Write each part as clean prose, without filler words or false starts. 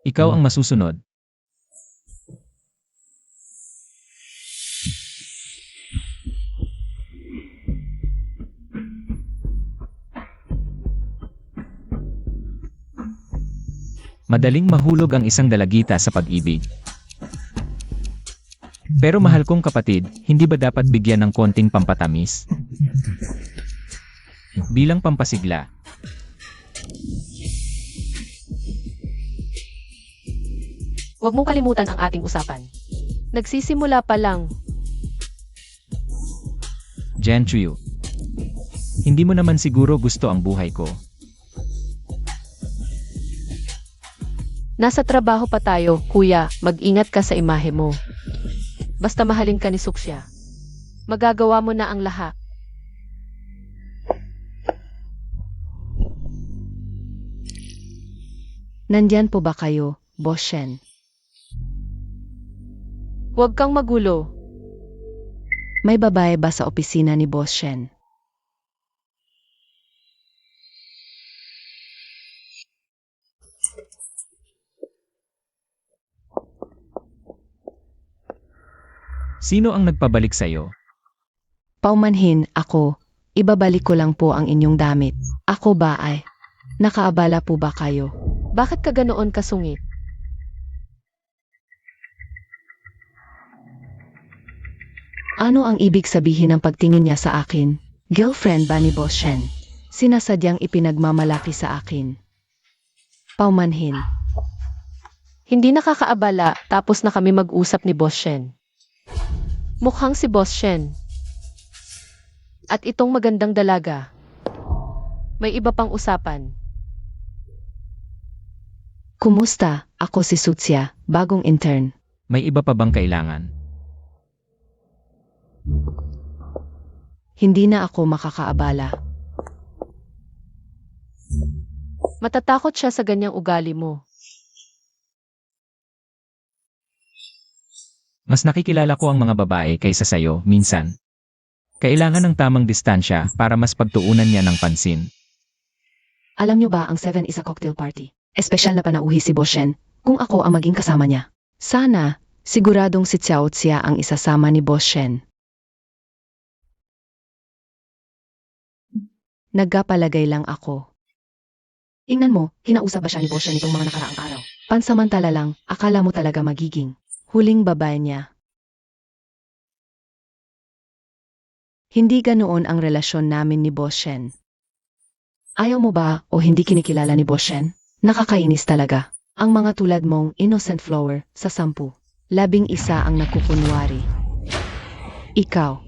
Ikaw ang masusunod. Madaling mahulog ang isang dalagita sa pag-ibig. Pero mahal kong kapatid, hindi ba dapat bigyan ng konting pampatamis? Bilang pampasigla. Huwag mong kalimutan ang ating usapan. Nagsisimula pa lang. Gentryu. Hindi mo naman siguro gusto ang buhay ko. Nasa trabaho pa tayo, kuya. Mag-ingat ka sa imahe mo. Basta mahalin ka ni Suksya. Magagawa mo na ang lahat. Nandyan po ba kayo, Boss Shen? Huwag kang magulo. May babae ba sa opisina ni Boss Shen? Sino ang nagpabalik sa'yo? Paumanhin, ako. Ibabalik ko lang po ang inyong damit. Ako ba ay? Nakaabala po ba kayo? Bakit ka ganoon kasungit? Ano ang ibig sabihin ng pagtingin niya sa akin? Girlfriend ba ni Boss Shen? Sinasadyang ipinagmamalaki sa akin. Paumanhin. Hindi nakakaabala tapos na kami mag-usap ni Boss Shen. Mukhang si Boss Shen. At itong magandang dalaga. May iba pang usapan. Kumusta? Ako si Sutsya, bagong intern. May iba pa bang kailangan? Hindi na ako makakaabala. Matatakot siya sa ganyang ugali mo. Mas nakikilala ko ang mga babae kaysa sa'yo, minsan. Kailangan ng tamang distansya para mas pagtuunan niya ng pansin. Alam niyo ba ang 7 is a cocktail party? Espesyal na panauhi si Boss Shen kung ako ang maging kasama niya. Sana, siguradong si Xiao Xia ang isasama ni Boss Shen. Nagkapalagay lang ako. Ingnan mo, kinausap ba siya ni Boss Shen itong mga nakaraang araw? Pansamantala lang, akala mo talaga magiging huling babae niya. Hindi ganoon ang relasyon namin ni Boss Shen. Ayaw mo ba o hindi kinikilala ni Boss Shen? Nakakainis talaga. Ang mga tulad mong innocent flower sa 10, 11 ang nakukunwari. Ikaw.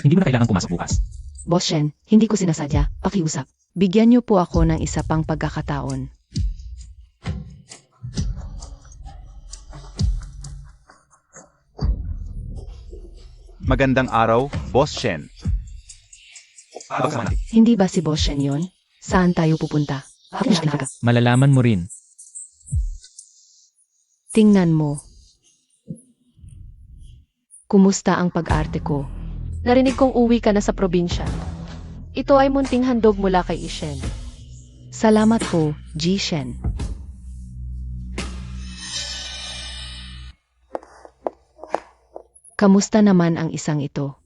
Hindi mo na kailangan pumasok bukas. Boss Shen, hindi ko sinasadya. Pakiusap. Bigyan niyo po ako ng isa pang pagkakataon. Magandang araw, Boss Shen. Hindi ba si Boss Shen yun? Saan tayo pupunta? Bakit siya kinakaga? Malalaman mo rin. Tingnan mo. Kumusta ang pag-arte ko? Narinig kong uwi ka na sa probinsya. Ito ay munting handog mula kay Ishen. Salamat po, Ji Shen. Kamusta naman ang isang ito?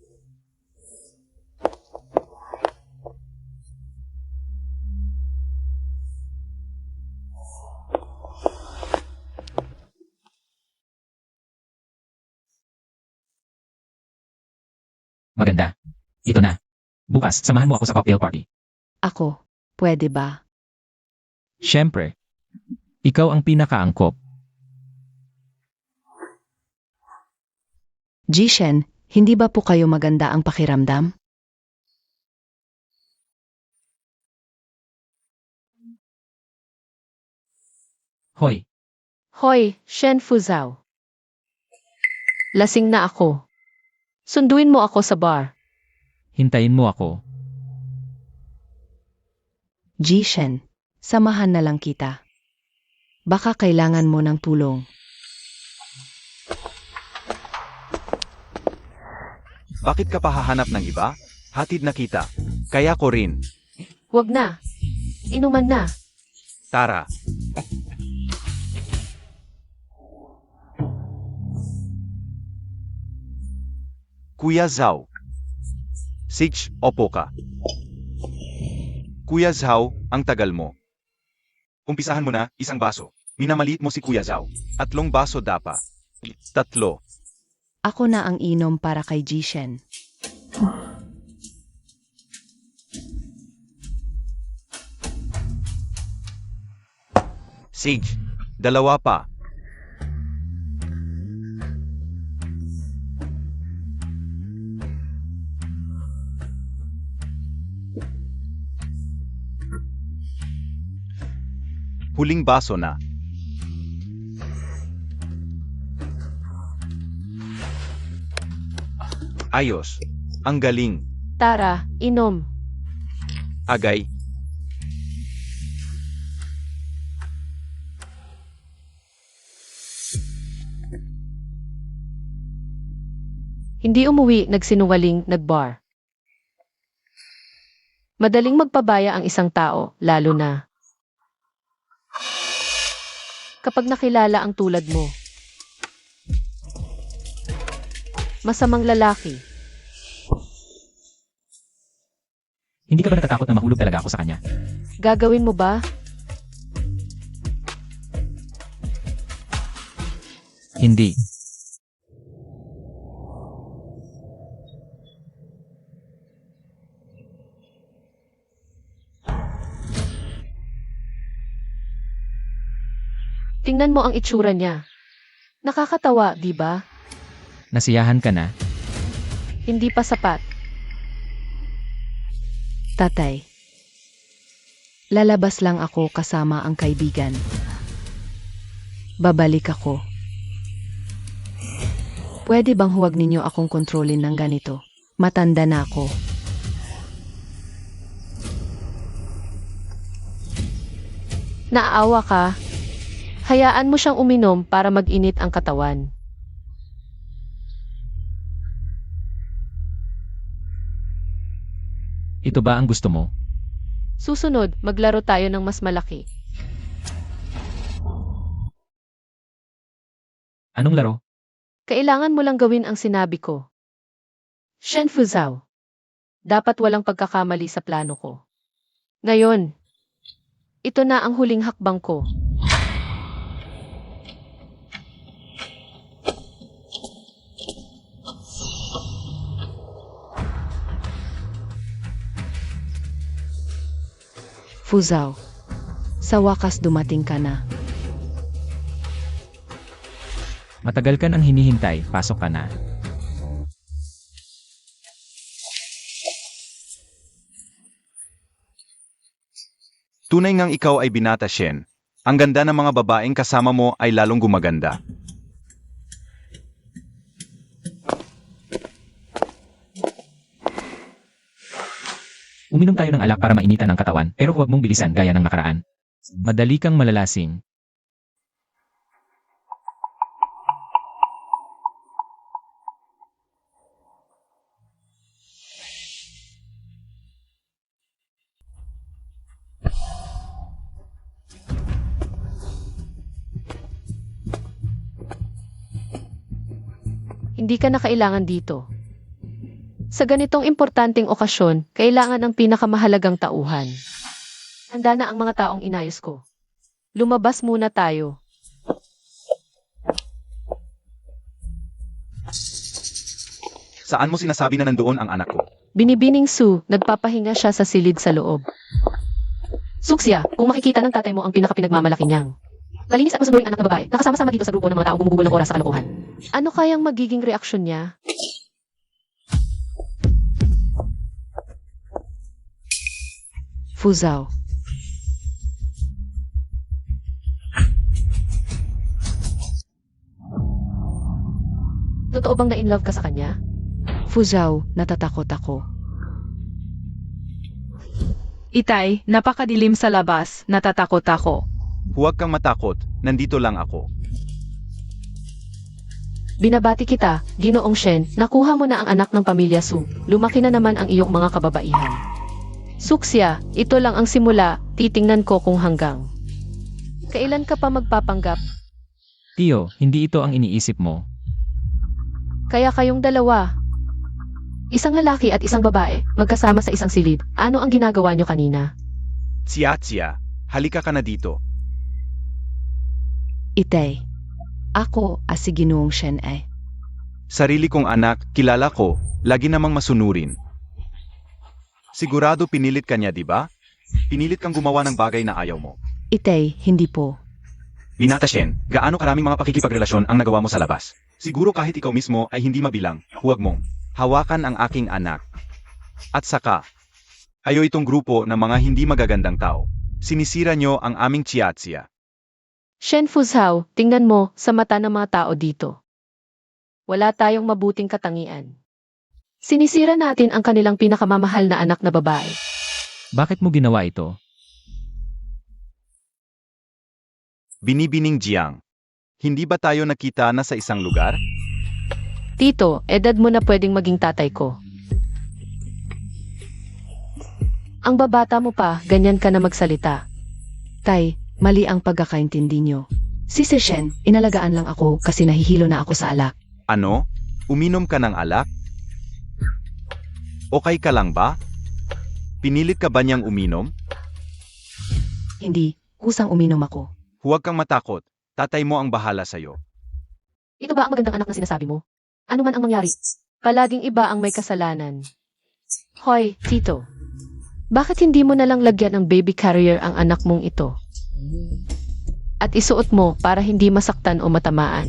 Maganda. Ito na. Bukas, samahan mo ako sa cocktail party. Ako, pwede ba? Siyempre. Ikaw ang pinakaangkop. Ji Shen, hindi ba po kayo maganda ang pakiramdam? Hoy, Hoy, Shen Fuzhao. Lasing na ako. Sunduin mo ako sa bar. hintayin mo ako. Ji Shen, Samahan na lang kita. Baka kailangan mo ng tulong. Bakit ka pa hahanap ng iba? Hatid na kita. Kaya ko rin. Huwag na. Inuman na. Tara. Kuya Zhao. Sage, opo ka. Kuya Zhao, ang tagal mo. Umpisahan mo na, isang baso. Minamaliit mo si Kuya Zhao. 3 baso dapa. 3. Ako na ang inom para kay Jishen. Sage, 2 pa. Huling baso na. Ayos. Ang galing. Tara, inom. Agay. Hindi umuwi, nagsinungaling, nagbar. Madaling magpabaya ang isang tao, lalo na kapag nakilala ang tulad mo. Masamang lalaki. Hindi ka ba natatakot na mahulog talaga ako sa kanya? Gagawin mo ba? Hindi. Tingnan mo ang itsura niya. Nakakatawa, di ba? Nasiyahan ka na? Hindi pa sapat. Tatay. Lalabas lang ako kasama ang kaibigan. Babalik ako. Pwede bang huwag ninyo akong kontrolin ng ganito? Matanda na ako. Naaawa ka. Hayaan mo siyang uminom para mag-init ang katawan. Ito ba ang gusto mo? Susunod, maglaro tayo ng mas malaki. Anong laro? Kailangan mo lang gawin ang sinabi ko. Shen Fuzhao. Dapat walang pagkakamali sa plano ko. Ngayon, ito na ang huling hakbang ko. Fuzhao. Sa wakas dumating ka na. Matagal ka nang hinihintay, pasok ka na. Tunay ngang ikaw ay binata, Shen. Ang ganda ng mga babaeng kasama mo ay lalong gumaganda. Uminom tayo ng alak para mainitan ang katawan, pero huwag mong bilisan gaya ng nakaraan. Madali kang malalasing. Hindi ka na kailangan dito. Sa ganitong importanteng okasyon, kailangan ng pinakamahalagang tauhan. Handa na ang mga taong inayos ko. Lumabas muna tayo. Saan mo sinasabi na nandoon ang anak ko? Binibining Su, nagpapahinga siya sa silid sa loob. Suksya, kung makikita ng tatay mo ang pinakapinagmamalaki niyang malinis at masunuring anak na babae, nakasama-sama dito sa grupo ng mga taong gumugugol ng oras sa kalokohan. Ano kayang magiging reaksyon niya? Fuzhao. Totoo bang na-inlove ka sa kanya? Fuzhao, natatakot ako. Itay, napakadilim sa labas, natatakot ako. Huwag kang matakot, nandito lang ako. Binabati kita, Ginoong Shen, nakuha mo na ang anak ng pamilya Su. Lumaki na naman ang iyong mga kababaihan. Suksya, ito lang ang simula, titingnan ko kung hanggang. Kailan ka pa magpapanggap? Tio, hindi ito ang iniisip mo. Kaya kayong dalawa. Isang lalaki at isang babae, magkasama sa isang silid. Ano ang ginagawa nyo kanina? Tsiya, halika ka na dito. Itay, ako si Ginoong Shen ay. Sarili kong anak, kilala ko, lagi namang masunurin. Sigurado pinilit ka niya, di ba? Pinilit kang gumawa ng bagay na ayaw mo. Itay, hindi po. Binata Shen, gaano karaming mga pakikipagrelasyon ang nagawa mo sa labas? Siguro kahit ikaw mismo ay hindi mabilang, huwag mong hawakan ang aking anak. At saka, ayo itong grupo ng mga hindi magagandang tao. Sinisira nyo ang aming tsiya. Shen Fuzhao, tingnan mo sa mata ng mga tao dito. Wala tayong mabuting katangian. Sinisira natin ang kanilang pinakamamahal na anak na babae. Bakit mo ginawa ito? Binibining Jiang. Hindi ba tayo nakita na sa isang lugar? Tito, edad mo na pwedeng maging tatay ko. Ang babata mo pa, ganyan ka na magsalita. Tay, mali ang pagkakaintindi nyo. Si Sir Shen, inalagaan lang ako kasi nahihilo na ako sa alak. Ano? Uminom ka ng alak? Okay ka lang ba? Pinilit ka ba niyang uminom? Hindi, kusang uminom ako. Huwag kang matakot. Tatay mo ang bahala sa'yo. Ito ba ang magandang anak na sinasabi mo? Ano man ang mangyari? Palaging iba ang may kasalanan. Hoy, Tito. Bakit hindi mo nalang lagyan ng baby carrier ang anak mong ito? At isuot mo para hindi masaktan o matamaan.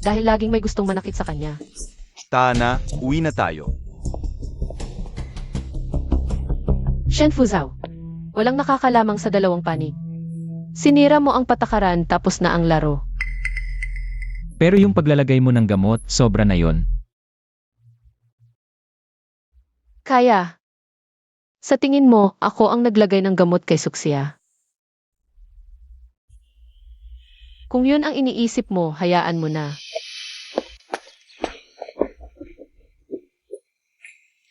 Dahil laging may gustong manakit sa kanya. Tana, uwi na tayo. Shen Fuzhao. Walang nakakalamang sa dalawang panig. Sinira mo ang patakaran tapos na ang laro. Pero yung paglalagay mo ng gamot, sobra na yon. Kaya. Sa tingin mo, ako ang naglagay ng gamot kay Suksya. Kung yun ang iniisip mo, hayaan mo na.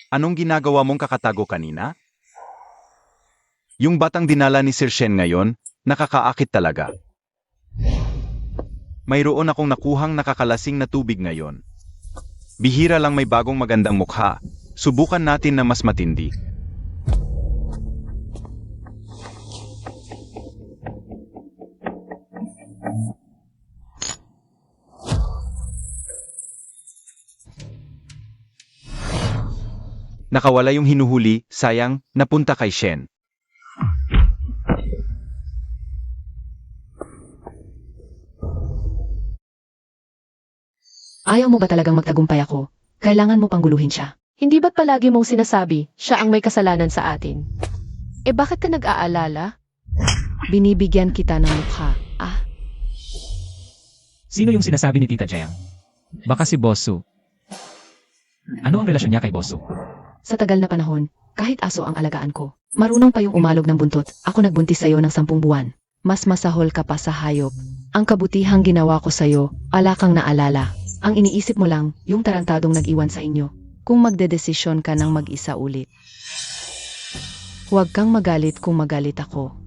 Anong ginagawa mong kakatago kanina? Yung batang dinala ni Sir Shen ngayon, nakakaakit talaga. Mayroon akong nakuhang nakakalasing na tubig ngayon. Bihira lang may bagong magandang mukha. Subukan natin na mas matindi. Nakawala yung hinuhuli, sayang, napunta kay Shen. Ayaw mo ba talagang magtagumpay ako? Kailangan mo pang guluhin siya. Hindi ba't palagi mong sinasabi, siya ang may kasalanan sa atin? Eh bakit ka nag-aalala? Binibigyan kita ng mukha. Sino yung sinasabi ni Tita Jiang? Baka si Boss Su. Ano ang relasyon niya kay Boss Su? Sa tagal na panahon, kahit aso ang alagaan ko. Marunong pa yung umalog ng buntot. Ako nagbuntis sa'yo ng 10 buwan. Mas masahol ka pa sa hayop. Ang kabutihang ginawa ko sa'yo, ala kang naalala. Ang iniisip mo lang, yung tarantadong nag-iwan sa inyo. Kung magdedesisyon ka ng mag-isa ulit. Huwag kang magalit kung magalit ako.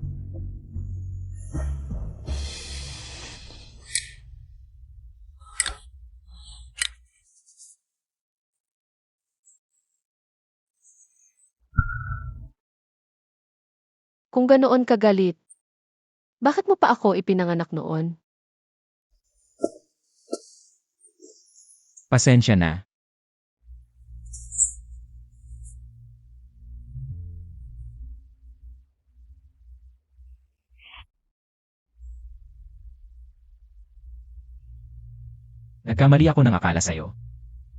Kung ganoon ka galit, bakit mo pa ako ipinanganak noon? Pasensya na. Nagkamali ako ng akala sa'yo.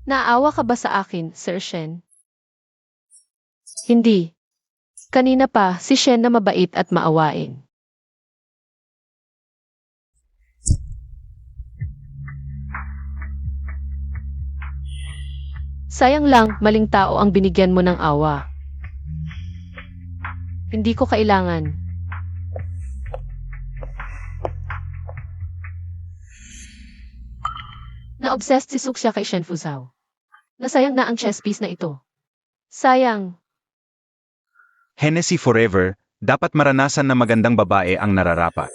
Naawa ka ba sa akin, Sir Shen? Hindi. Kanina pa, si Shen na mabait at maawain. Sayang lang, maling tao ang binigyan mo ng awa. Hindi ko kailangan. Na-obsessed si Suksha kay Shen Fuzhou. Nasayang na ang chess piece na ito. Sayang. Hennessy forever, dapat maranasan na magandang babae ang nararapat.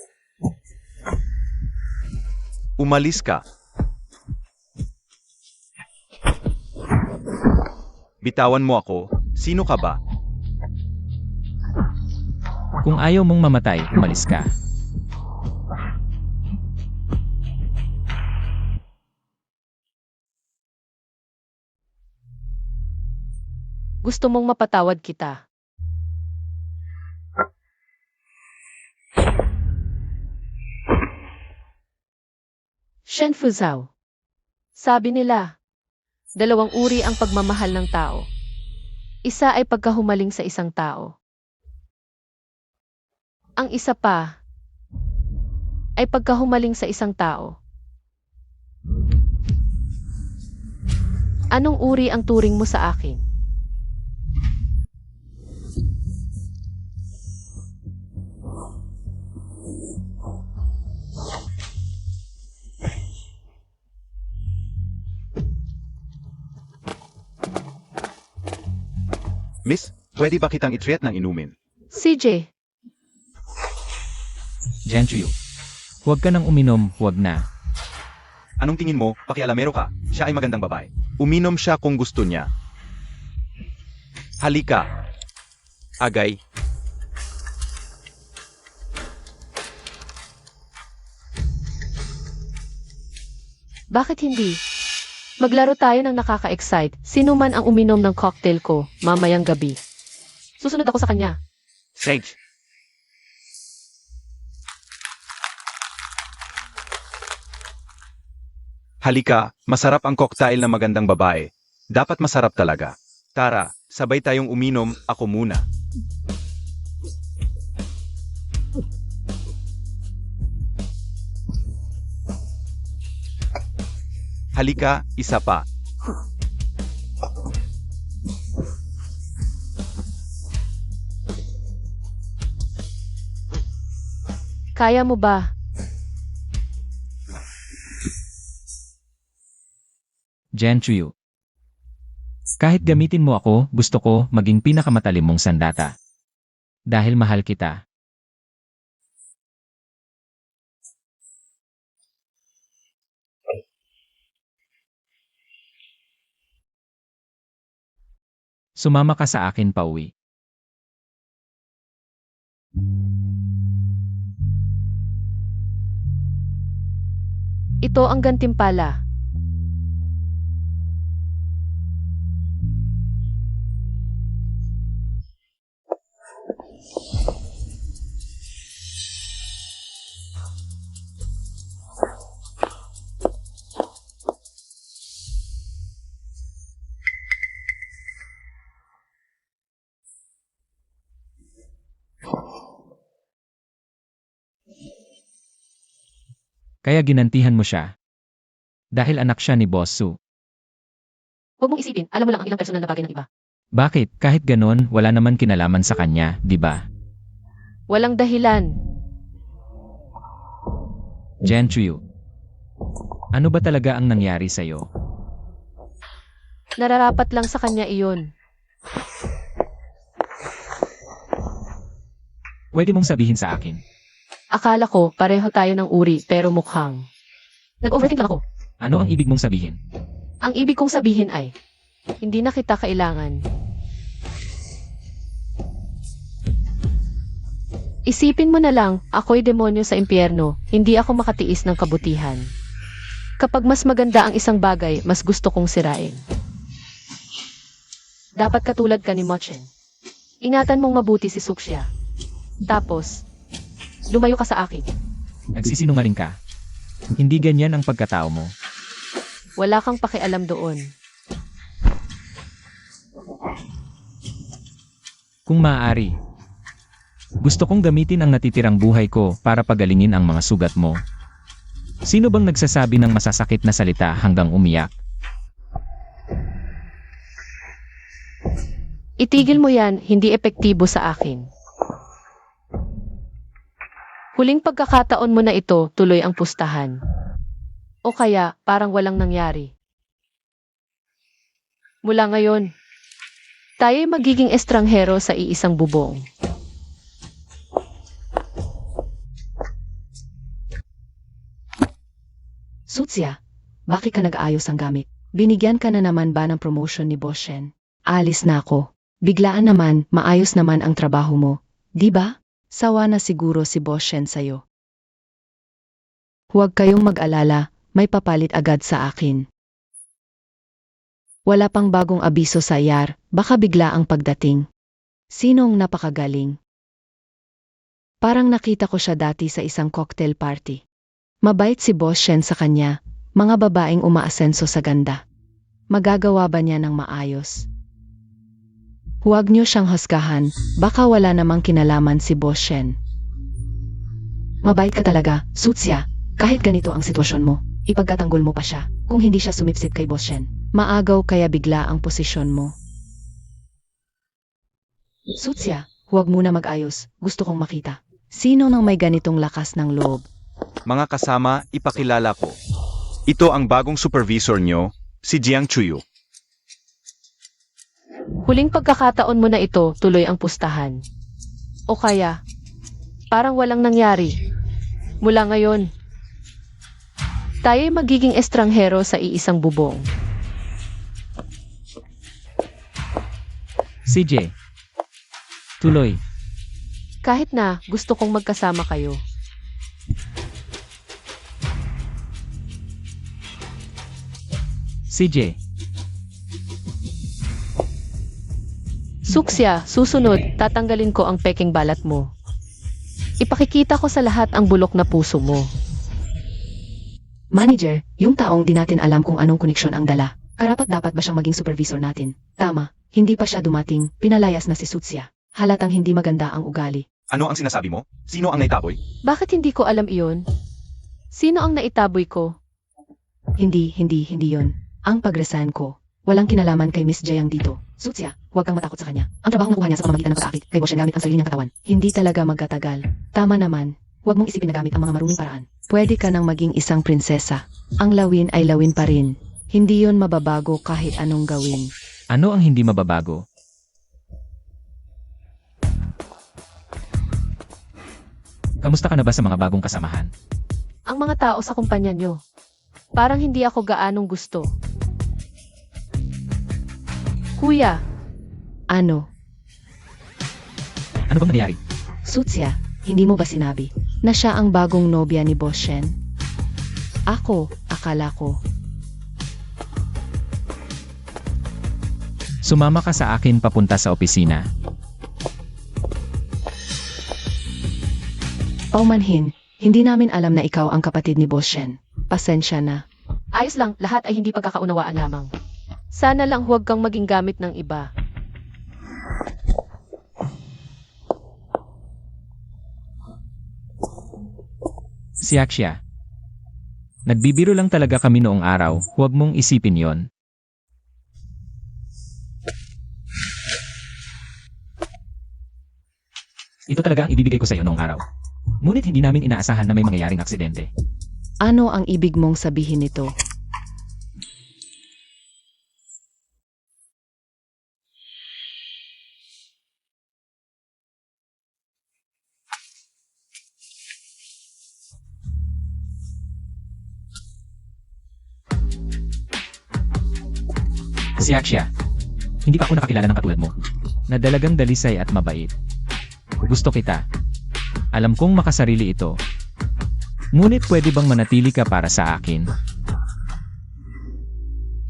Umalis ka. Bitawan mo ako, sino ka ba? Kung ayaw mong mamatay, umalis ka. Gusto mong mapatawad kita. Shen Fuzhou. Sabi nila, dalawang uri ang pagmamahal ng tao. Isa ay pagkahumaling sa isang tao. Ang isa pa ay pagkahumaling sa isang tao. Anong uri ang turing mo sa akin? Miss, pwede ba kitang i-treat ng inumin? CJ, Jianchuyu. Huwag ka nang uminom, huwag na. Anong tingin mo, pakialamero ka? Siya ay magandang babae. Uminom siya kung gusto niya. Halika. Agay. bakit hindi? Maglaro tayo ng nakaka-excite. Sino man ang uminom ng cocktail ko mamayang gabi. Susunod ako sa kanya. Sage. Halika, masarap ang cocktail ng magandang babae. Dapat masarap talaga. Tara, sabay tayong uminom, ako muna. Halika, isa pa. Kaya mo ba? Jianchuyu. Kahit gamitin mo ako, gusto ko maging pinakamatalim mong sandata. Dahil mahal kita. Sumama ka sa akin pauwi. Ito ang gantimpala. Kaya ginantihan mo siya. Dahil anak siya ni Boss Su. Huwag mong isipin, alam mo lang ang ilang personal na bagay ng iba. Bakit? Kahit ganon, wala naman kinalaman sa kanya, di ba? Walang dahilan. Jianchuyu. Ano ba talaga ang nangyari sa'yo? Nararapat lang sa kanya iyon. Pwede mong sabihin sa akin. Akala ko pareho tayo ng uri pero mukhang. Nag-overthink lang ako. Ano ang ibig mong sabihin? Ang ibig kong sabihin ay, hindi na kita kailangan. Isipin mo na lang, ako'y demonyo sa impyerno, hindi ako makatiis ng kabutihan. Kapag mas maganda ang isang bagay, mas gusto kong sirain. Dapat katulad ka ni Mochen. Ingatan mong mabuti si Suksha. Tapos, lumayo ka sa akin. Nagsisinungaling ka. Hindi ganyan ang pagkatao mo. Wala kang pakialam doon. Kung maaari, gusto kong gamitin ang natitirang buhay ko para pagalingin ang mga sugat mo. Sino bang nagsasabi ng masasakit na salita hanggang umiyak? Itigil mo yan, hindi epektibo sa akin. Huling pagkakataon mo na ito, tuloy ang pustahan. O kaya, parang walang nangyari. Mula ngayon, tayo'y magiging estranghero sa iisang bubong. Sutsya, bakit ka nag-ayos ang gamit? Binigyan ka na naman ba ng promotion ni Boss Shen? Alis na ako. Biglaan naman, maayos naman ang trabaho mo. Di ba? Sawa na siguro si Boss Shen sa'yo. Huwag kayong mag-alala, may papalit agad sa akin. Wala pang bagong abiso sa IAR, baka bigla ang pagdating. Sinong napakagaling? Parang nakita ko siya dati sa isang cocktail party. Mabait si Boss Shen sa kanya, mga babaeng umaasenso sa ganda. Magagawa ba niya ng maayos? Huwag niyo siyang husgahan, baka wala namang kinalaman si Boss Shen. Mabait ka talaga, Sutsya, kahit ganito ang sitwasyon mo, ipagkatanggol mo pa siya, kung hindi siya sumipsip kay Boss Shen. Maagaw kaya bigla ang posisyon mo. Sutsya, huwag muna mag-ayos, gusto kong makita. Sino nang may ganitong lakas ng loob? Mga kasama, ipakilala ko. Ito ang bagong supervisor nyo, si Jiang Chuyu. Huling pagkakataon mo na ito, tuloy ang pustahan. O kaya, parang walang nangyari. Mula ngayon, tayo'y magiging estranghero sa iisang bubong. CJ. Tuloy. Kahit na gusto kong magkasama kayo. CJ. Suksya, susunod, tatanggalin ko ang peking balat mo. Ipakikita ko sa lahat ang bulok na puso mo. Manager, yung taong di natin alam kung anong koneksyon ang dala. Karapat dapat ba siyang maging supervisor natin? Tama, hindi pa siya dumating, pinalayas na si Sutsya. Halatang hindi maganda ang ugali. Ano ang sinasabi mo? Sino ang naitaboy? Bakit hindi ko alam iyon? Sino ang naitaboy ko? Hindi yun. Ang pag-resign ko. Walang kinalaman kay Miss Jayang dito. Sutsya, huwag kang matakot sa kanya. Ang trabaho nakuha niya sa pamamagitan ng pag-aakit kay Boss Shen gamit ang sarili niyang katawan. Hindi talaga magtatagal. Tama naman. Huwag mong isipin na gamit ang mga maruming paraan. Pwede ka nang maging isang prinsesa. Ang lawin ay lawin pa rin. Hindi yon mababago kahit anong gawin. Ano ang hindi mababago? Kamusta ka na ba sa mga bagong kasamahan? Ang mga tao sa kumpanya nyo. Parang hindi ako gaanong gusto. Kuya, Ano? Ano bang nangyari? Sutsya, hindi mo ba sinabi na siya ang bagong nobya ni Boss Shen? Akala ko. Sumama ka sa akin papunta sa opisina. Paumanhin, hindi namin alam na ikaw ang kapatid ni Boss Shen. Pasensya na. ayos lang, lahat ay hindi pagkakaunawaan lamang. Sana lang huwag kang maging gamit ng iba. Si Aksya. Nagbibiro lang talaga kami noong araw, huwag mong isipin yon. Ito talaga ang ibibigay ko sa iyo noong araw. Ngunit hindi namin inaasahan na may mangyayaring aksidente. Ano ang ibig mong sabihin nito? Si Aksya. Hindi pa ako nakakilala ng katulad mo. Na dalagang dalisay at mabait. Gusto kita. Alam kong makasarili ito. Ngunit pwede bang manatili ka para sa akin?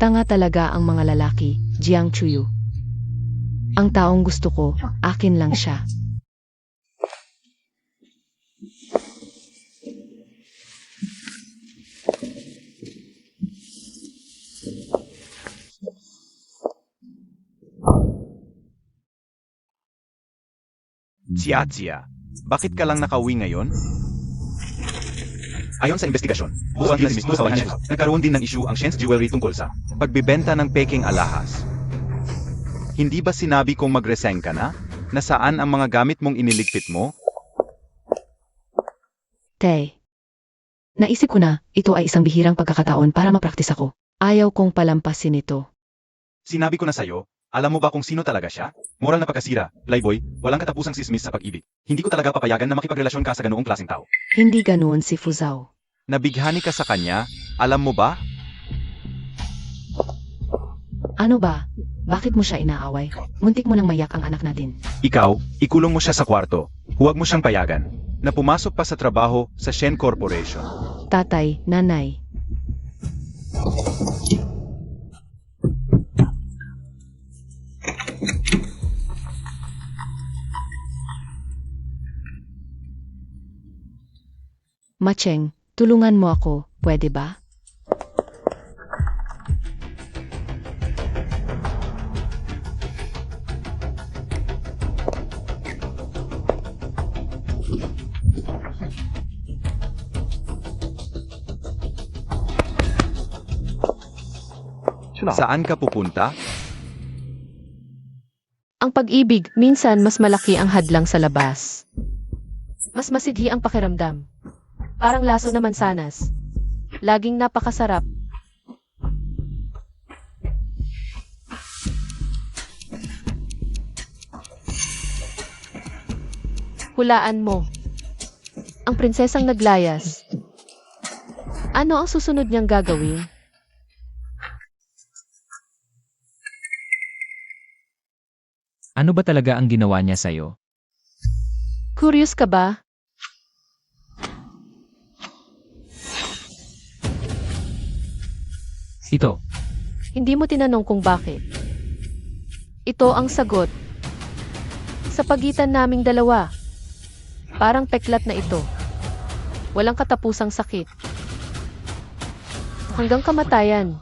Tanga talaga ang mga lalaki, Jiang Chuyu. Ang taong gusto ko, akin lang siya. Jia, bakit ka lang nakauwi ngayon? Ayon sa investigasyon, buwan din mismo sa Wansheng, nagkaroon din ng issue ang Shen's Jewelry tungkol sa pagbibenta ng peking alahas. Hindi ba sinabi kong mag-resign ka na? Na saan ang mga gamit mong iniligpit mo? Tay. Naisip ko na, ito ay isang bihirang pagkakataon para mapraktis ako. Ayaw kong palampasin ito. Sinabi ko na sa'yo, alam mo ba kung sino talaga siya? Moral na pagkasira, playboy, walang katapusang sismis sa pag-ibig. Hindi ko talaga papayagan na makipagrelasyon ka sa ganoong klaseng tao. Hindi ganoon si Fuzao. Nabighani ka sa kanya, alam mo ba? Ano ba? Bakit mo siya inaaway? Muntik mo nang mayak ang anak natin. Ikaw, ikulong mo siya sa kwarto. Huwag mo siyang payagan. Na pumasok pa sa trabaho sa Shen Corporation. Tatay, nanay. Macheng, tulungan mo ako, pwede ba? Saan ka pupunta? Ang pag-ibig, minsan mas malaki ang hadlang sa labas. Mas masidhi ang pakiramdam. Parang laso na mansanas. Laging napakasarap. Hulaan mo. Ang prinsesang naglayas. Ano ang susunod niyang gagawin? Ano ba talaga ang ginawa niya sa'yo? Curious ka ba? Ito. Hindi mo tinanong kung bakit. Ito ang sagot. Sa pagitan naming dalawa. Parang peklat na ito. Walang katapusang sakit. Hanggang kamatayan.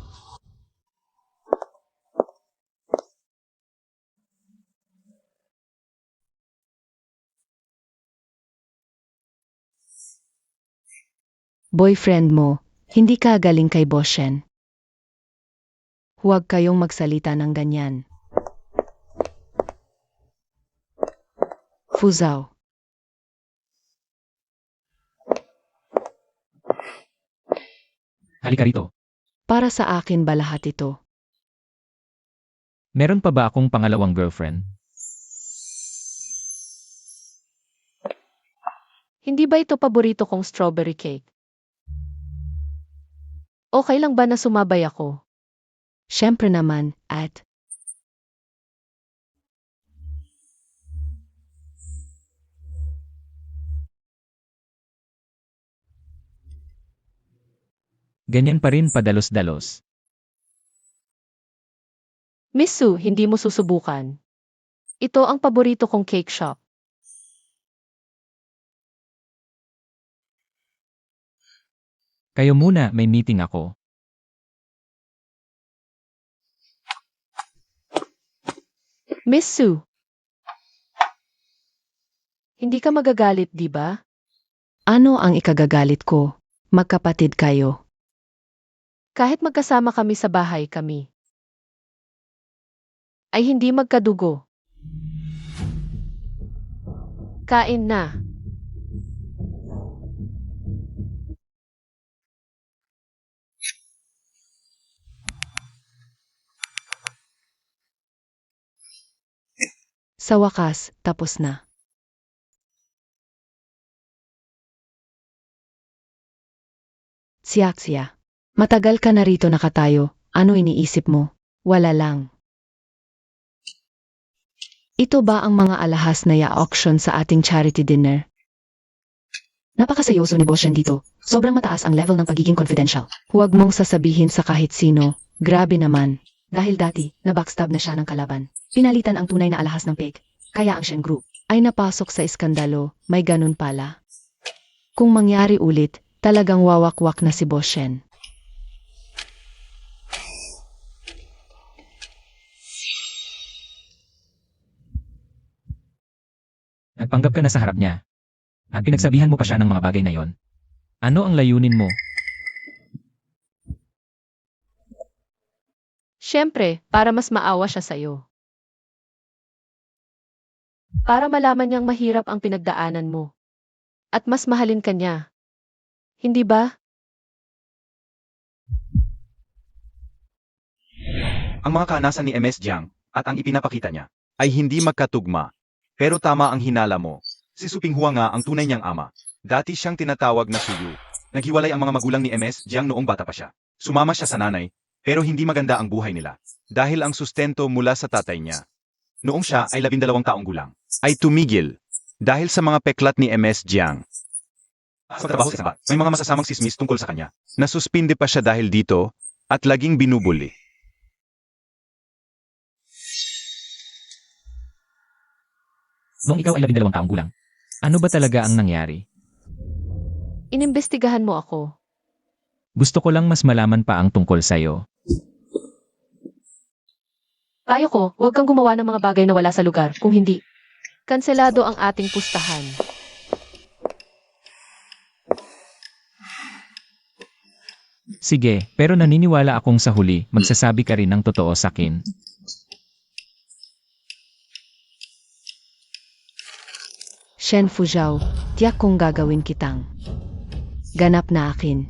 Boyfriend mo, hindi ka galing kay Boshen. Huwag kayong magsalita ng ganyan. Fuzao. Halika rito. Para sa akin ba lahat ito? Meron pa ba akong pangalawang girlfriend? Hindi ba ito paborito kong strawberry cake? Okay lang ba na sumabay ako? Siyempre naman, at Ganyan pa rin padalos-dalos. Miss Sue, hindi mo susubukan. Ito ang paborito kong cake shop. Kayo muna, may meeting ako. Miss Sue. Hindi ka magagalit, di ba? ano ang ikagagalit ko? Magkapatid kayo. Kahit magkasama kami sa bahay kami. Ay hindi magkadugo. Kain na. Sa wakas, tapos na. Siya. Matagal ka na rito nakatayo. Ano iniisip mo? Wala lang. Ito ba ang mga alahas na ya-auction sa ating charity dinner? Napakaseryoso ni Boshen dito. Sobrang mataas ang level ng pagiging confidential. Huwag mong sasabihin sa kahit sino. Grabe naman. Dahil dati, na-backstab na siya ng kalaban. Pinalitan ang tunay na alahas ng peg. Kaya ang Shen Group ay napasok sa iskandalo. May ganun pala. Kung mangyari ulit, talagang wawakwak na si Boshen. Nagpanggap ka na sa harap niya. At pinagsabihan mo pa siya ng mga bagay na yon. Ano ang layunin mo? Siyempre, para mas maawa siya sa'yo. Para malaman niyang mahirap ang pinagdaanan mo. At mas mahalin ka niya. Hindi ba? Ang mga kaanasan ni MS Jiang at ang ipinapakita niya ay hindi magkatugma. Pero tama ang hinala mo. Si Su Pinghua nga ang tunay niyang ama. Dati siyang tinatawag na Suyu. Naghiwalay ang mga magulang ni MS Jiang noong bata pa siya. Sumama siya sa nanay, pero hindi maganda ang buhay nila. Dahil ang sustento mula sa tatay niya, noong siya ay 12 taong gulang, ay tumigil. Dahil sa mga peklat ni MS Jiang. Sa trabaho sa isang bar, may mga masasamang sismis tungkol sa kanya. Nasuspinde pa siya dahil dito, at laging binubuli. Noong ikaw ay 12 taong gulang, ano ba talaga ang nangyari? Inimbestigahan mo ako. Gusto ko lang mas malaman pa ang tungkol sa'yo. Payo ko, huwag kang gumawa ng mga bagay na wala sa lugar. Kung hindi, kanselado ang ating pustahan. Sige, pero naniniwala akong sa huli, magsasabi ka rin ng totoo sakin. Shen Fuzhou, tiyak kong gagawin kitang ganap na akin.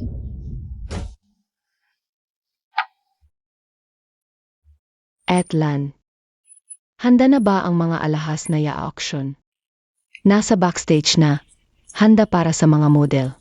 Etlan, handa na ba ang mga alahas na ya-auction? Nasa backstage na, handa para sa mga model.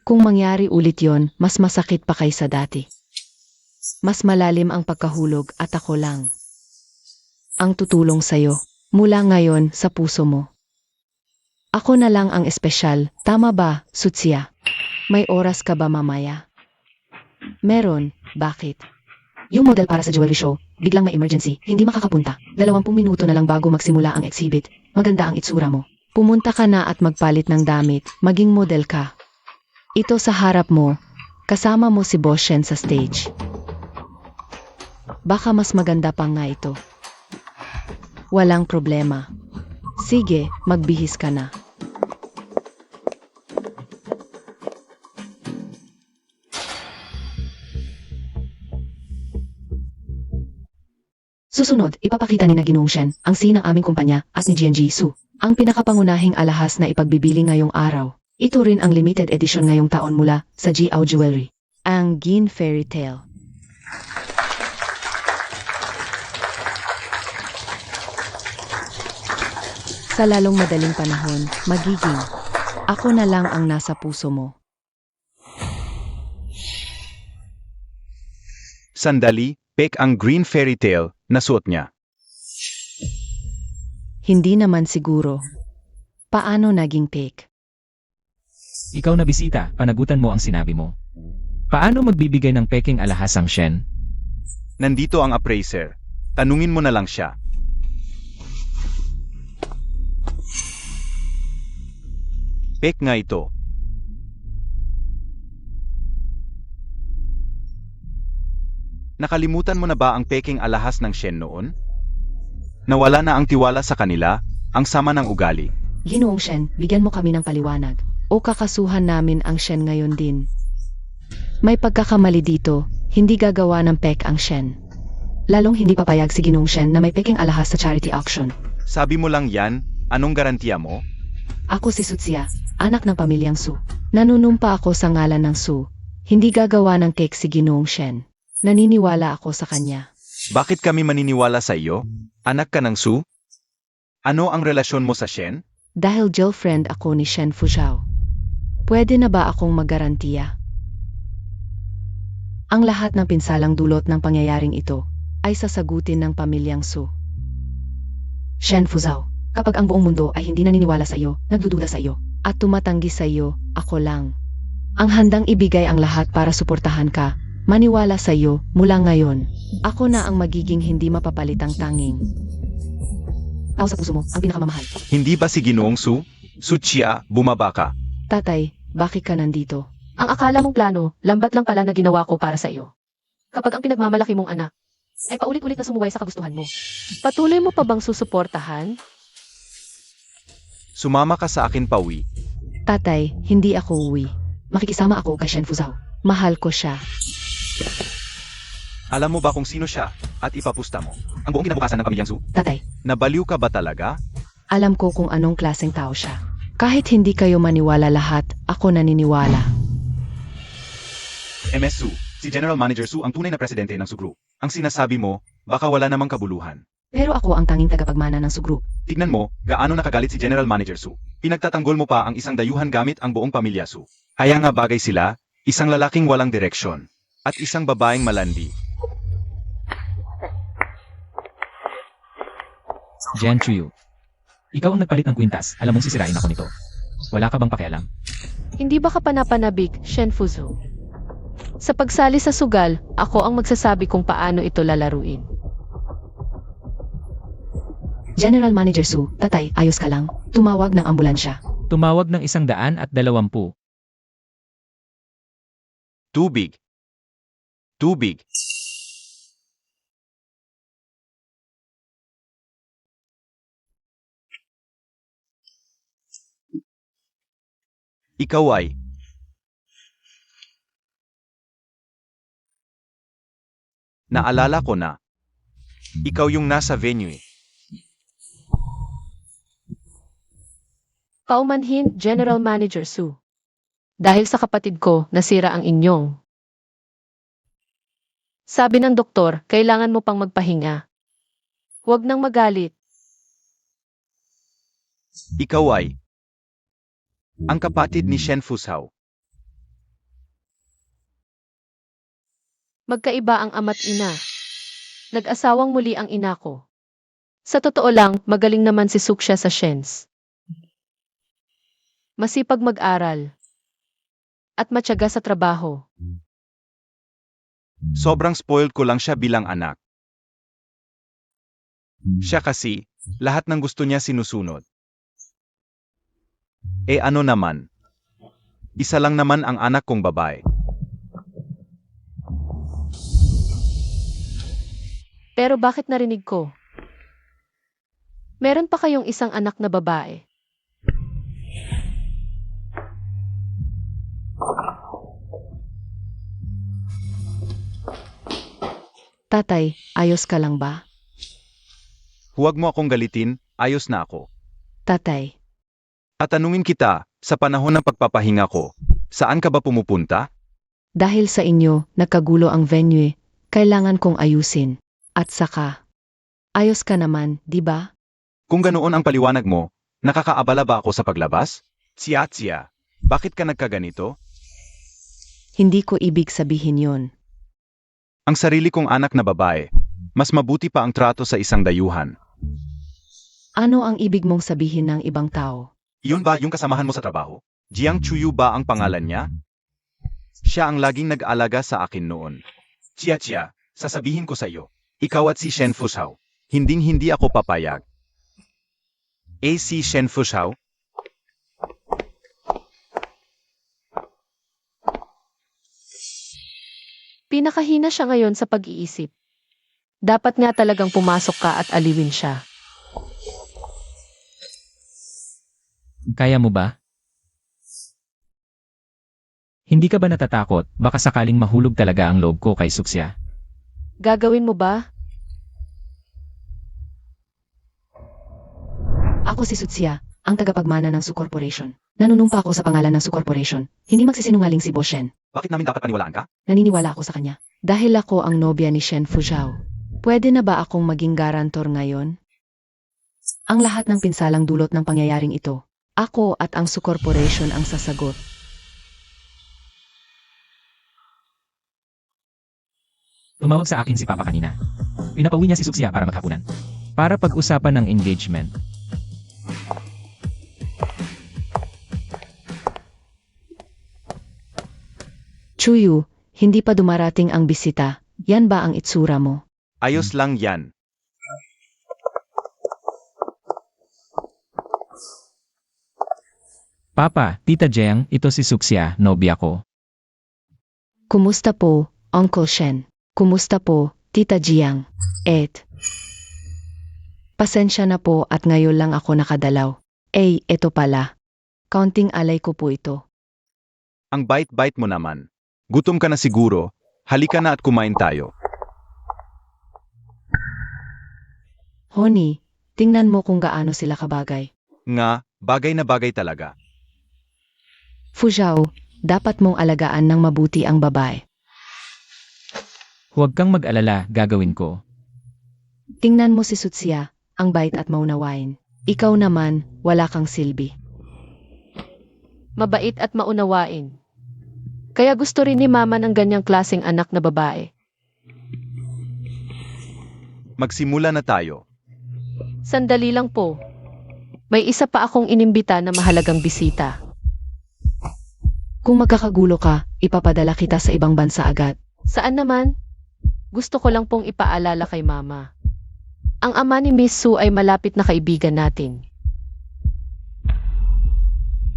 Kung mangyari ulit yon, mas masakit pa kaysa dati. Mas malalim ang pagkahulog at ako lang ang tutulong sa'yo mula ngayon sa puso mo. Ako na lang ang espesyal, tama ba, Sutsia? May oras ka ba mamaya? Meron, bakit? Yung model para sa jewelry show, biglang may emergency, hindi makakapunta. 20 minuto na lang bago magsimula ang exhibit. Maganda ang itsura mo. Pumunta ka na at magpalit ng damit, maging model ka. Ito sa harap mo, kasama mo si Boss Shen sa stage. Baka mas maganda pa nga ito. Walang problema. Sige, magbihis ka na. Susunod, ipapakita ni na Ginoong Shen ang scene ng aming kumpanya at ni Jian Jisoo, ang pinakapangunahing alahas na ipagbibili ngayong araw. Ito rin ang limited edition ngayong taon mula sa Jiao Jewelry, ang Gin Fairy Tale. Sa lalong madaling panahon, magiging ako na lang ang nasa puso mo. Sandali, Pek ang green fairy tale na suot niya. Hindi naman siguro. Paano naging fake? Ikaw na bisita, panagutan mo ang sinabi mo. Paano magbibigay ng peking alahas ang Shen? Nandito ang appraiser. Tanungin mo na lang siya. Pek nga ito. Nakalimutan mo na ba ang peking alahas ng Shen noon? Nawala na ang tiwala sa kanila, ang sama ng ugali. Ginoong Shen, bigyan mo kami ng paliwanag. O kakasuhan namin ang Shen ngayon din. May pagkakamali dito, hindi gagawa ng pek ang Shen. Lalong hindi papayag si Ginoong Shen na may peking alahas sa charity auction. Sabi mo lang yan, anong garantiya mo? Ako si Sutsia, anak ng pamilyang Su. Nanunumpa ako sa ngalan ng Su. Hindi gagawa ng cake si Ginoong Shen. Naniniwala ako sa kanya. Bakit kami maniniwala sa iyo? Anak ka ng Su? Ano ang relasyon mo sa Shen? Dahil girlfriend ako ni Shen Fuzhou. Pwede na ba akong magarantiya? Ang lahat ng pinsalang dulot ng pangyayaring ito ay sasagutin ng pamilyang Su. Shen Fuzhou, kapag ang buong mundo ay hindi naniniwala sa iyo, nagdududa sa iyo, at tumatanggi sa iyo, ako lang ang handang ibigay ang lahat para suportahan ka, maniwala sa iyo mula ngayon. Ako na ang magiging hindi mapapalitang tanging tao sa puso mo, ang pinakamamahal. Hindi ba si Ginoong Su? Sutsia, bumaba ka. Tatay, bakit ka nandito? Ang akala mong plano, lambat lang pala na ginawa ko para sa iyo. Kapag ang pinagmamalaki mong anak ay paulit-ulit na sumuway sa kagustuhan mo. Patuloy mo pa bang susuportahan? Sumama ka sa akin, Pauwi. Tatay, hindi ako uwi. Makikisama ako kay Shen Fuzhou. Mahal ko siya. Alam mo ba kung sino siya at ipapusta mo ang buong kinabukasan ng pamilyang Su? Tatay, Nabaliw ka ba talaga? alam ko kung anong klaseng tao siya. Kahit hindi kayo maniwala lahat, ako naniniwala. MS Su, si General Manager Su ang tunay na presidente ng Su Group. Ang sinasabi mo, baka wala namang kabuluhan. Pero ako ang tanging tagapagmana ng Su Group. Tignan mo, gaano nakagalit si General Manager Su. Pinagtatanggol mo pa ang isang dayuhan gamit ang buong pamilya Su. Kaya nga bagay sila, isang lalaking walang direksyon, at isang babaeng malandi. Jian Chuyu. Ikaw ang nagpalit ng kwintas, alam mong sisirain ako nito. Wala ka bang pakialam? Hindi ba ka panapanabik, Shen Fuzhou? Sa pagsali sa sugal, ako ang magsasabi kung paano ito lalaruin. General Manager Su, tatay, ayos ka lang. Tumawag ng ambulansya. Tumawag ng 120. Tubig. Tubig. Ikaw ay. Naalala ko na. Ikaw yung nasa venue. Paumanhin, General Manager Su. Dahil sa kapatid ko, nasira ang inyong. Sabi ng doktor, kailangan mo pang magpahinga. Huwag nang magalit. Ikaw ay. Ang kapatid ni Shen Fuzhou. Magkaiba ang ama't ina. Nag-asawang muli ang ina ko. Sa totoo lang, magaling naman si Suksha sa Shens. Masipag mag-aral. At matyaga sa trabaho. Sobrang spoiled ko lang siya bilang anak. Siya kasi, lahat ng gusto niya sinusunod. Eh ano naman? Isa lang naman ang anak kong babae. Pero bakit narinig ko? Meron pa kayong isang anak na babae. Tatay, ayos ka lang ba? Huwag mo akong galitin, ayos na ako. Tatay, Tatanungin kita, sa panahon ng pagpapahinga ko, saan ka ba pumupunta? dahil sa inyo, nagkagulo ang venue, kailangan kong ayusin. At saka, ayos ka naman, di ba? Kung ganoon ang paliwanag mo, nakakaabala ba ako sa paglabas? Siya, bakit ka nagkaganito? Hindi ko ibig sabihin yon. Ang sarili kong anak na babae, mas mabuti pa ang trato sa isang dayuhan. Ano ang ibig mong sabihin ng ibang tao? Iyon ba yung kasamahan mo sa trabaho? Jiang Chuyu ba ang pangalan niya? Siya ang laging nag-alaga sa akin noon. Chia, sasabihin ko sa iyo, ikaw at si Shen Fuzhou, hinding-hindi ako papayag. Si Shen Fuzhou? Pinakahina siya ngayon sa pag-iisip. Dapat nga talagang pumasok ka at aliwin siya. Kaya mo ba? Hindi ka ba natatakot, baka sakaling mahulog talaga ang loob ko kay Suksya? Gagawin mo ba? Ako si Sutsya, ang tagapagmana ng Su Corporation. Nanunumpa ako sa pangalan ng Su Corporation. Hindi magsisinungaling si Boss Shen. Bakit namin dapat paniwalaan ka? Naniniwala ako sa kanya. Dahil ako ang nobya ni Shen Fuzhou. Pwede na ba akong maging garantor ngayon? Ang lahat ng pinsalang dulot ng pangyayaring ito. Ako at ang Su Corporation ang sasagot. Tumawag sa akin si Papa kanina. Pinapauwi niya si Suksya para maghapunan. Para pag-usapan ng engagement. Chuyu, hindi pa dumarating ang bisita. Yan ba ang itsura mo? Ayos lang yan. Papa, Tita Jiang, ito si Suksya, nobya ko. Kumusta po, Uncle Shen? Kumusta po, Tita Jiang. Pasensya na po at ngayon lang ako nakadalaw. Ito pala. Kaunting alay ko po ito. Ang bait-bait mo naman. Gutom ka na siguro. Halika na at kumain tayo. Honey, tingnan mo kung gaano sila kabagay. Nga, bagay na bagay talaga. Fuzhou, dapat mong alagaan ng mabuti ang babae. Huwag kang mag-alala, gagawin ko. Tingnan mo si Sutsia, ang bait at maunawain. Ikaw naman, wala kang silbi. Mabait at maunawain. Kaya gusto rin ni Mama ng ganyang klaseng anak na babae. Magsimula na tayo. Sandali lang po. May isa pa akong inimbita na mahalagang bisita. Kung magkakagulo ka, ipapadala kita sa ibang bansa agad. Saan naman? Gusto ko lang pong ipaalala kay Mama. Ang ama ni Miss Su ay malapit na kaibigan natin.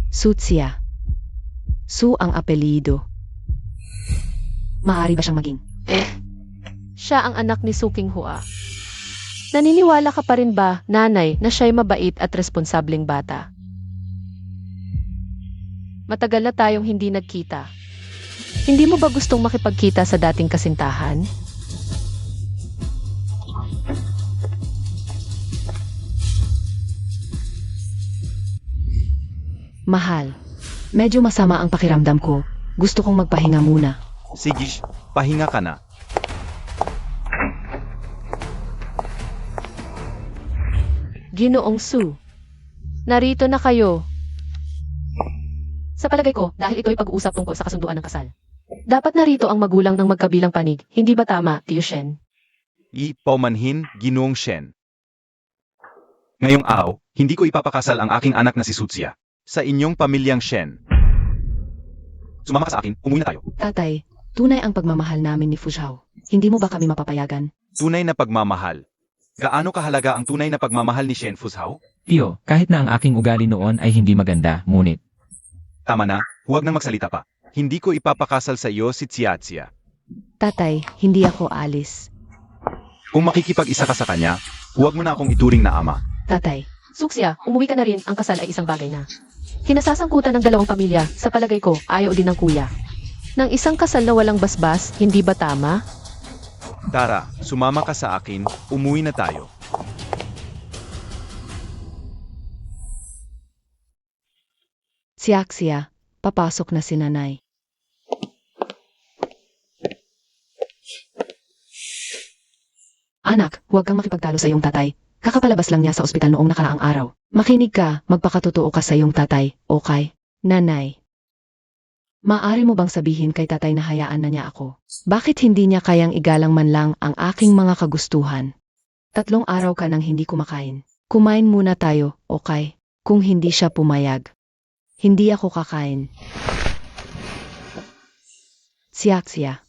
Sutsia. Su ang apelido. Maari ba siyang maging? Siya ang anak ni Su Qinghua. Naniniwala ka pa rin ba, nanay, na siya'y mabait at responsableng bata? Matagal na tayong hindi nagkita. Hindi mo ba gustong makipagkita sa dating kasintahan? Mahal. Medyo masama ang pakiramdam ko. Gusto kong magpahinga muna. Sige, pahinga ka na. Ginoong Su. Narito na kayo. Sa palagay ko, dahil ito'y pag-uusap tungkol sa kasunduan ng kasal. Dapat narito ang magulang ng magkabilang panig, hindi ba tama, Tio Shen? Paumanhin, Ginoong Shen. Ngayong araw, hindi ko ipapakasal ang aking anak na si Sutsia sa inyong pamilyang Shen. Sumama ka sa akin, umuwi na tayo. Tatay, tunay ang pagmamahal namin ni Fuzhou. Hindi mo ba kami mapapayagan? Tunay na pagmamahal. Gaano kahalaga ang tunay na pagmamahal ni Shen Fuzhou? Tio, kahit na ang aking ugali noon ay hindi maganda, ngunit Tama na, huwag nang magsalita pa. Hindi ko ipapakasal sa iyo si Tsiatsia. Tatay, hindi ako alis. Kung makikipag-isa ka sa kanya, huwag mo na akong ituring na ama. Tatay, Suksya, umuwi ka na rin, ang kasal ay isang bagay na. Kinasasangkutan ng dalawang pamilya, sa palagay ko, ayaw din ng kuya. Nang isang kasal na walang basbas, hindi ba tama? Tara, sumama ka sa akin, umuwi na tayo. Tsiaksia, papasok na si nanay. Anak, huwag kang makipagtalo sa iyong tatay. Kakapalabas lang niya sa ospital noong nakaraang araw. Makinig ka, magpakatotoo ka sa iyong tatay, okay? Nanay. Maaari mo bang sabihin kay tatay na hayaan na niya ako? Bakit hindi niya kayang igalang man lang ang aking mga kagustuhan? 3 araw ka nang hindi kumakain. Kumain muna tayo, okay? Kung hindi siya pumayag. Hindi ako kakain. Tsiaksia.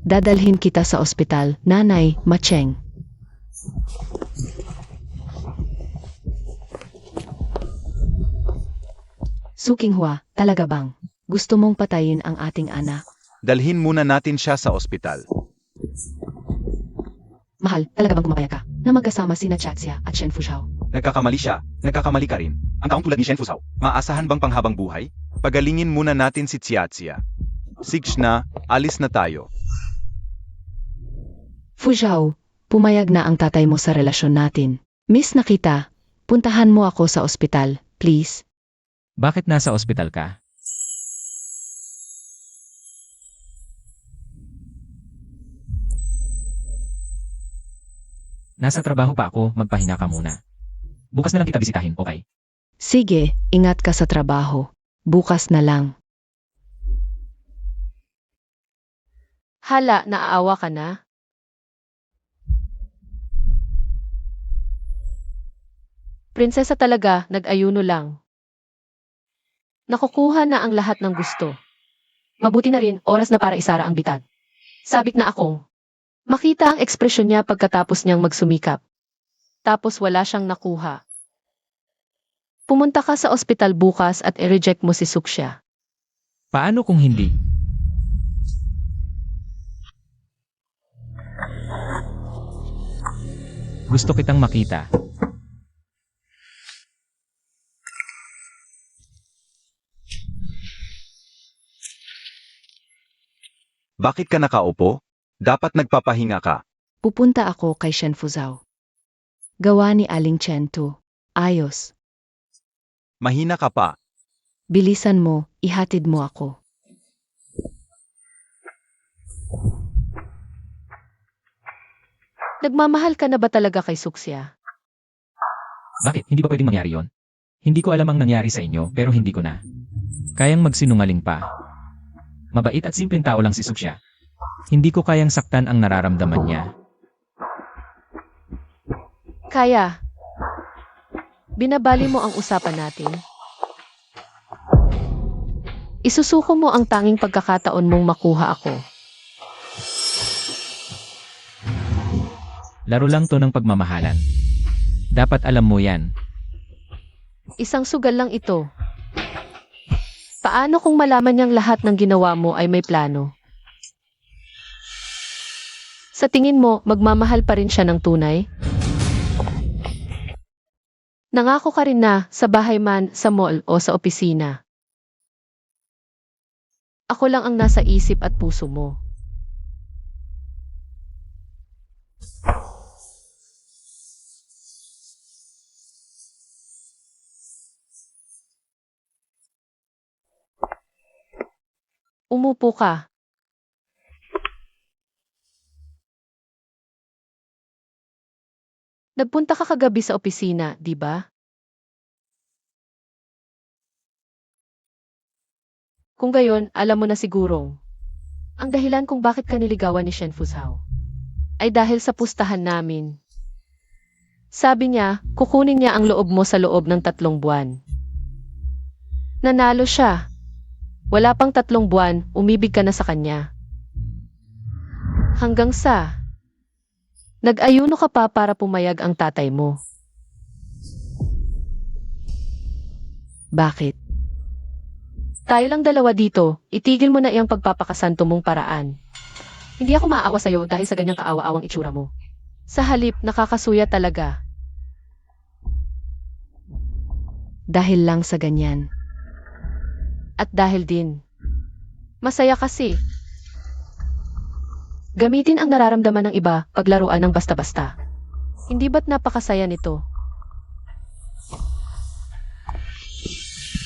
Dadalhin kita sa ospital, Nanay Macheng. Su Qinghua, talaga bang? Gusto mong patayin ang ating anak? Dalhin muna natin siya sa ospital. Mahal, talaga bang pumapayag ka na magkasama sina Tsiatsia at Shen Fuzhou? Nagkakamali siya, nagkakamali ka rin. Ang taong tulad ni Shen Fuzhou, maasahan bang panghabang buhay? Pagalingin muna natin si Tsiatsia. Sigs na, alis na tayo. Fuzhou, pumayag na ang tatay mo sa relasyon natin. Miss na kita, puntahan mo ako sa ospital, please. bakit nasa ospital ka? Nasa trabaho pa ako, magpahinga ka muna. Bukas na lang kita bisitahin, okay? Sige, ingat ka sa trabaho. Bukas na lang. Hala, naaawa ka na? Prinsesa talaga, nag-ayuno lang. Nakukuha na ang lahat ng gusto. Mabuti na rin, oras na para isara ang bitad. Sabik na akong. Makita ang ekspresyon niya pagkatapos niyang magsumikap. Tapos wala siyang nakuha. Pumunta ka sa ospital bukas at i-reject mo si Suksya. Paano kung hindi? Gusto kitang makita. Bakit ka nakaupo? Dapat nagpapahinga ka. Pupunta ako kay Shen Fuzhou. Gawa ni Aling Chen to. Ayos. Mahina ka pa. Bilisan mo, ihatid mo ako. Nagmamahal ka na ba talaga kay Suksya? Bakit? Hindi ba pwedeng mangyari yon? Hindi ko alam ang nangyari sa inyo, pero hindi ko na. Kayang magsinungaling pa. Mabait at simpleng tao lang si Suksya. Hindi ko kayang saktan ang nararamdaman niya. Kaya. Binabali mo ang usapan natin. Isusuko mo ang tanging pagkakataon mong makuha ako. Laro lang to ng pagmamahalan. Dapat alam mo yan. Isang sugal lang ito. Paano kung malaman niyang lahat ng ginawa mo ay may plano? Sa tingin mo, magmamahal pa rin siya ng tunay? Nangako ka rin na, sa bahay man, sa mall o sa opisina. Ako lang ang nasa isip at puso mo. Umupo ka. Nagpunta ka kagabi sa opisina, di ba? Kung gayon, alam mo na sigurong. Ang dahilan kung bakit ka niligawan ni Shen Fuzhou ay dahil sa pustahan namin. Sabi niya, kukunin niya ang loob mo sa loob ng 3 buwan. Nanalo siya. Wala pang 3 buwan, umibig ka na sa kanya. Hanggang sa nag-ayuno ka pa para pumayag ang tatay mo. Bakit? Tayo lang dalawa dito, itigil mo na iyang pagpapakasanto mong paraan. Hindi ako maaawa sa'yo dahil sa ganyang kaawa-awang itsura mo. Sa halip, nakakasuya talaga. Dahil lang sa ganyan. At dahil din, masaya kasi. Gamitin ang nararamdaman ng iba paglaruan ng basta-basta. Hindi ba't napakasaya nito?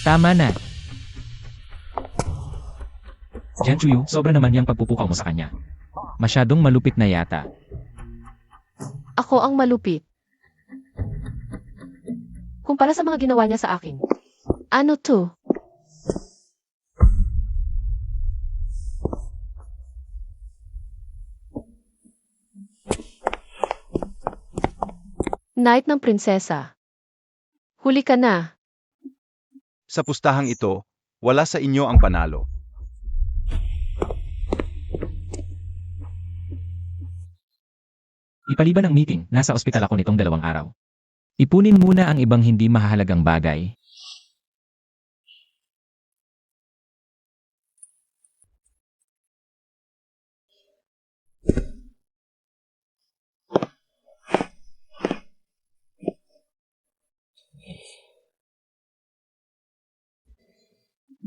Tama na. Jian Chuyu, sobra naman yung pagpupukaw mo sa kanya. Masyadong malupit na yata. Ako ang malupit. Kumpara sa mga ginawa niya sa akin. Ano to? Night ng prinsesa. Huli ka na. Sa pustahang ito, wala sa inyo ang panalo. Ipaliban ang meeting, nasa ospital ako nitong 2 araw. Ipunin muna ang ibang hindi mahalagang bagay.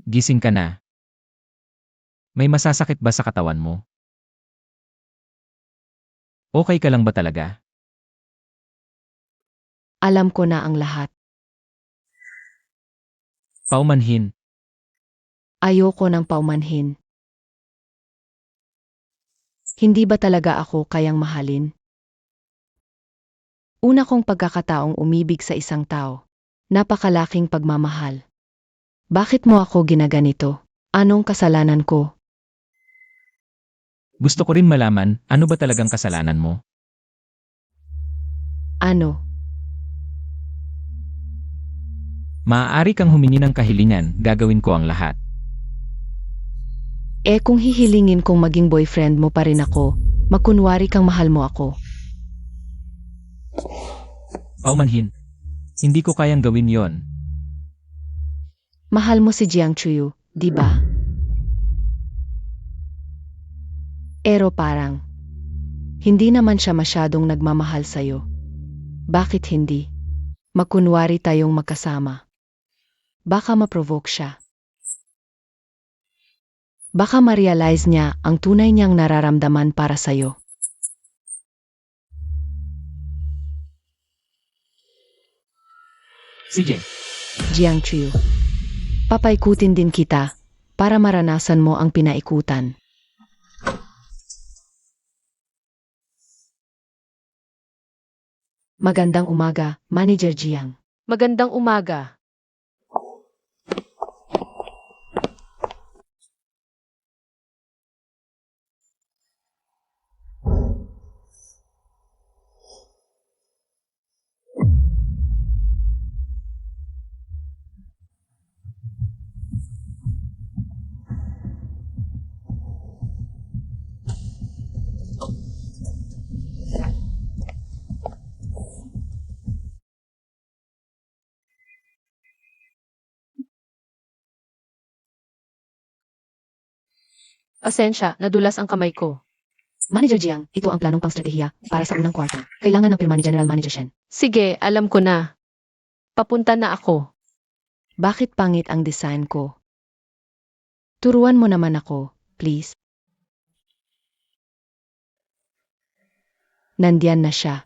Gising ka na. May masasakit ba sa katawan mo? Okay ka lang ba talaga? Alam ko na ang lahat. Paumanhin. Ayoko ng paumanhin. Hindi ba talaga ako kayang mahalin? Una kong pagkakataong umibig sa isang tao. Napakalaking pagmamahal. Bakit mo ako ginaganito? Anong kasalanan ko? Gusto ko rin malaman, ano ba talagang kasalanan mo? Ano? Maaari kang humingi ng kahilingan, gagawin ko ang lahat. Kung hihilingin kong maging boyfriend mo pa rin ako, magkunwari kang mahal mo ako. Paumanhin. Hindi ko kayang gawin yon. Mahal mo si Jiang Chuyu, di ba? Pero parang, hindi naman siya masyadong nagmamahal sa'yo. Bakit hindi? Magkunwari tayong magkasama. Baka ma-provoke siya. Baka ma-realize niya ang tunay niyang nararamdaman para sa'yo. Sige. Jiang Chuyu, papaikutin din kita para maranasan mo ang pinaikutan. Magandang umaga, Manager Jiang. Magandang umaga. Pasensya, nadulas ang kamay ko. Manager Jiang, ito ang planong pang-stratehiya para sa unang kwarto. Kailangan ng pirma ni General Manager Shen. Sige, alam ko na. Papunta na ako. Bakit pangit ang design ko? Turuan mo naman ako, please. Nandiyan na siya.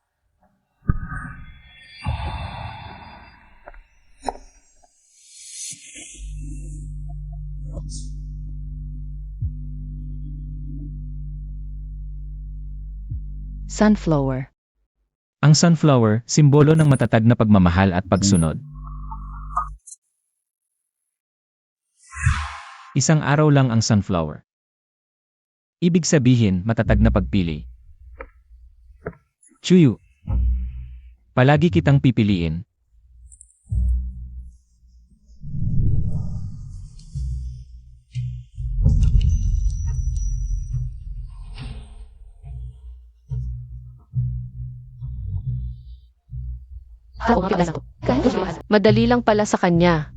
Sunflower. Ang sunflower, simbolo ng matatag na pagmamahal at pagsunod. Isang araw lang ang sunflower. Ibig sabihin, matatag na pagpili. Chuyu. Palagi kitang pipiliin. Madali lang pala sa kanya.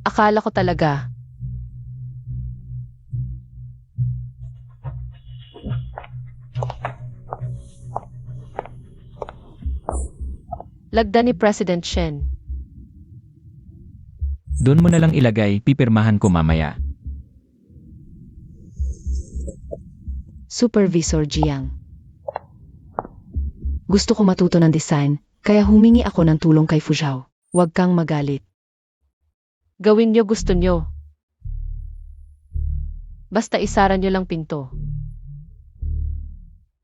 Akala ko talaga. Lagda ni President Shen. Doon mo na lang ilagay, pipirmahan ko mamaya. Supervisor Jiang. Gusto ko matuto ng design, kaya humingi ako ng tulong kay Fuzhou. Huwag kang magalit. Gawin niyo gusto niyo. Basta isara niyo lang pinto.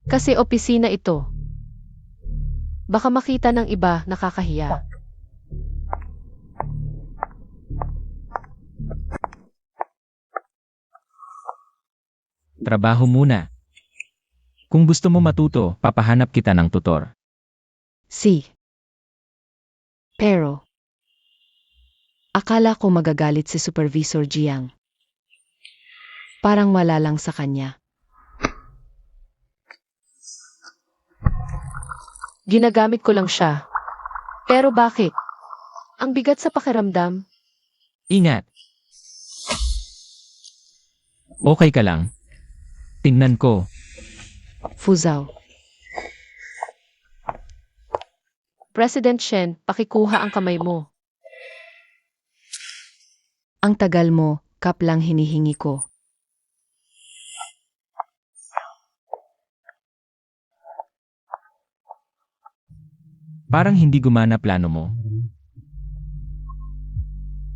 Kasi opisina ito. Baka makita ng iba, nakakahiya. Trabaho muna. Kung gusto mo matuto, papahanap kita ng tutor. Si. Pero, akala ko magagalit si Supervisor Jiang. Parang wala lang sa kanya. Ginagamit ko lang siya. Pero bakit? Ang bigat sa pakiramdam. Ingat! Okay ka lang? Tingnan ko. Fuzhou. President Shen, pakikuha ang kamay mo. Ang tagal mo, kap lang hinihingi ko. Parang hindi gumana plano mo.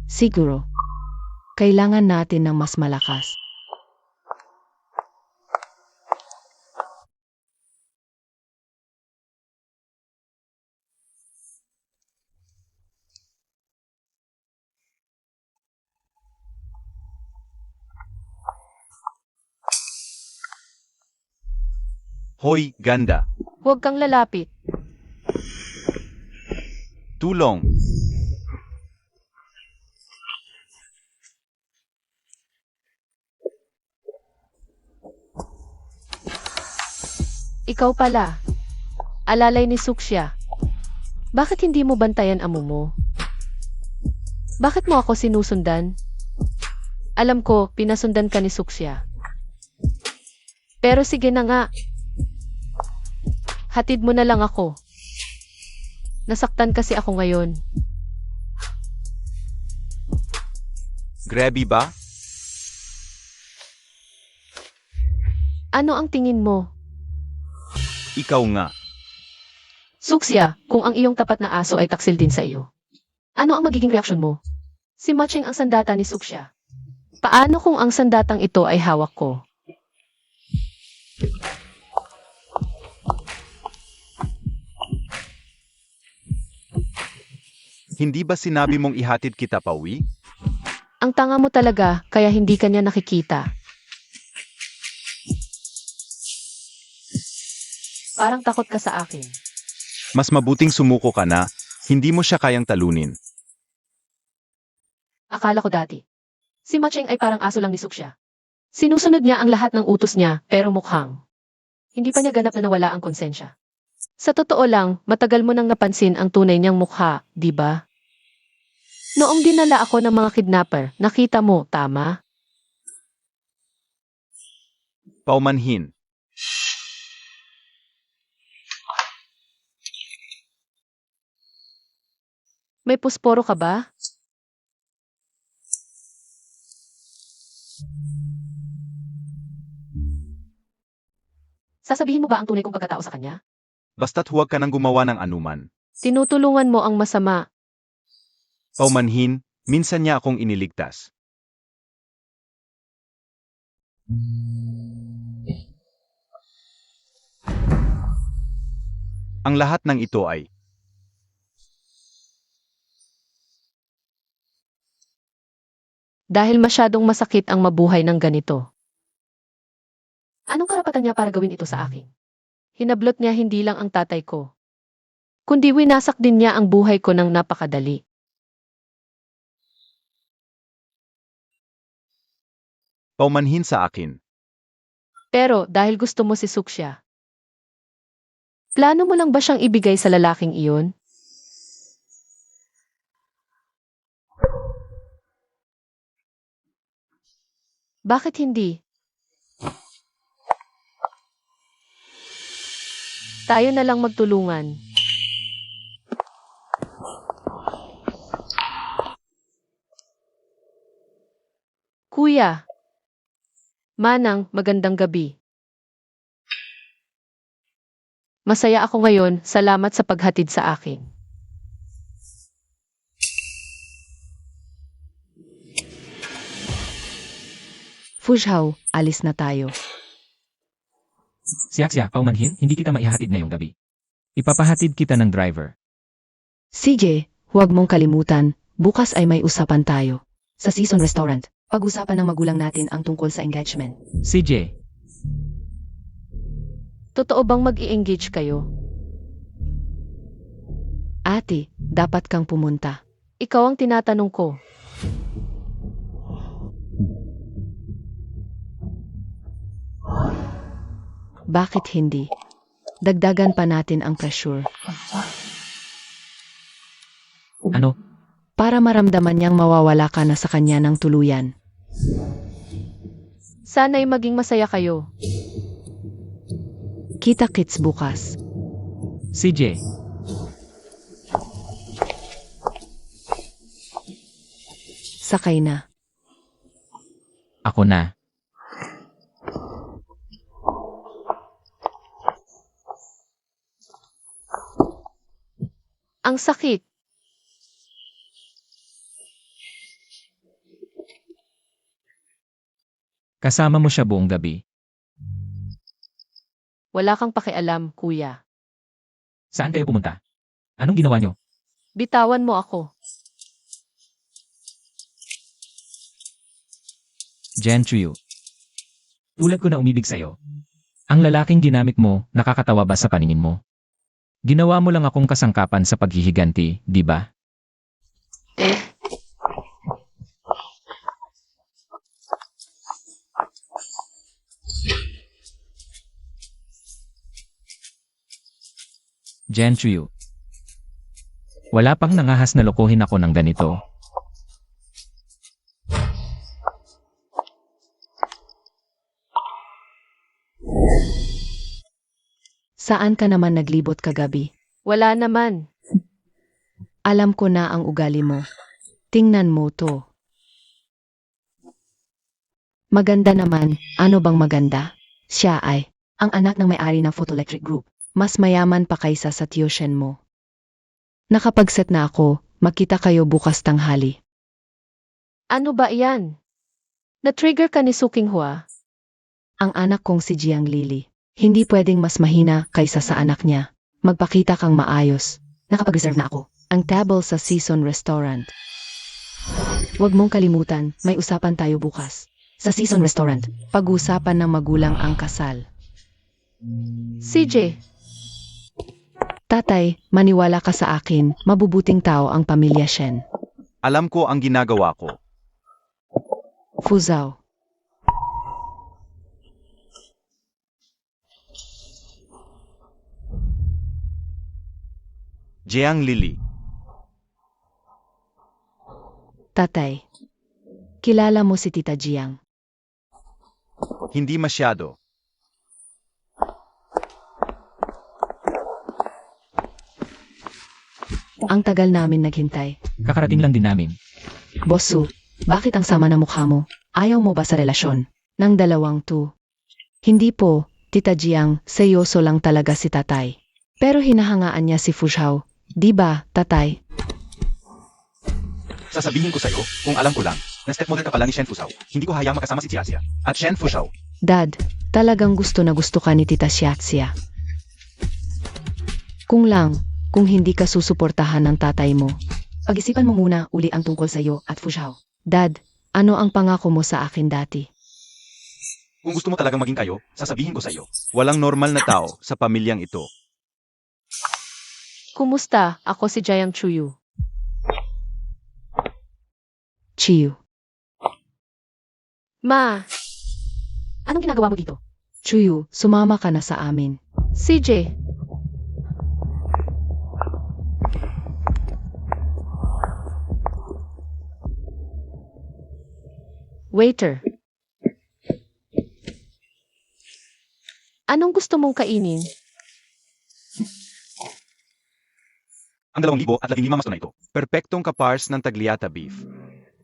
Siguro. Kailangan natin ng mas malakas. Hoy, ganda. Huwag kang lalapit. Tulong. Ikaw pala. Alalay ni Suksya. Bakit hindi mo bantayan amo mo? Bakit mo ako sinusundan? Alam ko, pinasundan ka ni Suksya. Pero sige na nga. Hatid mo na lang ako. Nasaktan kasi ako ngayon. Grabe ba? Ano ang tingin mo? Ikaw nga. Suksya, kung ang iyong tapat na aso ay taksil din sa iyo. Ano ang magiging reaksyon mo? Si Matching ang sandata ni Suksya. Paano kung ang sandatang ito ay hawak ko? Hindi ba sinabi mong ihatid kita pauwi? Ang tanga mo talaga, kaya hindi ka niya nakikita. Parang takot ka sa akin. Mas mabuting sumuko ka na, hindi mo siya kayang talunin. Akala ko dati. Si Matching ay parang aso lang ni Suksya. Sinusunod niya ang lahat ng utos niya, pero mukhang hindi pa niya ganap na nawala ang konsensya. Sa totoo lang, matagal mo nang napansin ang tunay niyang mukha, di ba? Noong dinala ako ng mga kidnapper, nakita mo, tama? Paumanhin. May pusporo ka ba? Sasabihin mo ba ang tunay kong pagkatao sa kanya? Basta't huwag ka nang gumawa ng anuman. Tinutulungan mo ang masama. Paumanhin, minsan niya akong iniligtas. Ang lahat ng ito ay Dahil masyadong masakit ang mabuhay ng ganito. Anong karapatan niya para gawin ito sa akin? Hinablot niya hindi lang ang tatay ko, kundi winasak din niya ang buhay ko ng napakadali. paumanhin sa akin. Pero dahil gusto mo si Suksya, plano mo lang ba siyang ibigay sa lalaking iyon? Bakit hindi? Tayo na lang magtulungan. Kuya. Manang, magandang gabi. Masaya ako ngayon, salamat sa paghatid sa akin. Fuzhou, alis na tayo. Siya, paumanhin, hindi kita maihatid ngayong gabi. Ipapahatid kita ng driver. CJ, huwag mong kalimutan, bukas ay may usapan tayo. Sa Season Restaurant, pag-usapan ng magulang natin ang tungkol sa engagement. CJ, Totoo bang mag-i-engage kayo? Ate, dapat kang pumunta. Ikaw ang tinatanong ko. Bakit hindi? Dagdagan pa natin ang pressure. ano? Para maramdaman niyang mawawala ka na sa kanya ng tuluyan. Sana'y maging masaya kayo. Kita-kits bukas. CJ, Sakay na. ako na. Ang sakit. Kasama mo siya buong gabi. Wala kang pakialam, kuya. Saan kayo pumunta? Anong ginawa niyo? Bitawan mo ako. Gentry. Tulad ko na umibig sa'yo. Ang lalaking ginamit mo, nakakatawa ba sa paningin mo? Ginawa mo lang akong kasangkapan sa paghihiganti, di ba? Jen Chuyu. Wala pang nangahas na lokohin ako ng ganito. Saan ka naman naglibot kagabi? Wala naman. Alam ko na ang ugali mo. Tingnan mo to. Maganda naman. Ano bang maganda? Siya ay ang anak ng may-ari ng Photoelectric Group. Mas mayaman pa kaysa sa tuition mo. Nakapag-set na ako. Makita kayo bukas tanghali. Ano ba iyan? Na-trigger ka ni Suking Hua? Ang anak kong si Jiang Lily. Hindi pwedeng mas mahina kaysa sa anak niya. Magpakita kang maayos. Nakapag-reserve na ako. Ang table sa Season Restaurant. Huwag mong kalimutan, may usapan tayo bukas. Sa Season Restaurant, pag-usapan ng magulang ang kasal. CJ, Tatay, maniwala ka sa akin, mabubuting tao ang pamilya Shen. Alam ko ang ginagawa ko. Fuzhou. Jiang Lily. Tatay, kilala mo si Tita Jiang. Hindi masyado. Ang tagal namin naghintay. Kakarating lang din namin. Bossu, bakit ang sama ng mukha mo? Ayaw mo ba sa relasyon ng dalawang to? Hindi po, Tita Jiang, seryoso lang talaga si tatay. Pero hinahangaan niya si Fuzhou. Di ba, tatay? Sasabihin ko sa'yo, kung alam ko lang, na stepmother ka pala ni Shen Fuzhou. Hindi ko hayang makasama si Xiaxia at Shen Fuzhou. Dad, talagang gusto na gusto ka ni Tita Xiaxia. Kung hindi ka susuportahan ng tatay mo, pag-isipan mo muna uli ang tungkol sa'yo at Fuzhou. Dad, ano ang pangako mo sa akin dati? Kung gusto mo talagang maging kayo, sasabihin ko sa'yo. Walang normal na tao sa pamilyang ito. kumusta? Ako si Jiang Chuyu. Chiyu. Ma, anong ginagawa mo dito? Chuyu, sumama ka na sa amin. CJ, waiter. Anong gusto mong kainin? Ang 2,015 masto na ito. Perpektong kapars ng tagliata beef.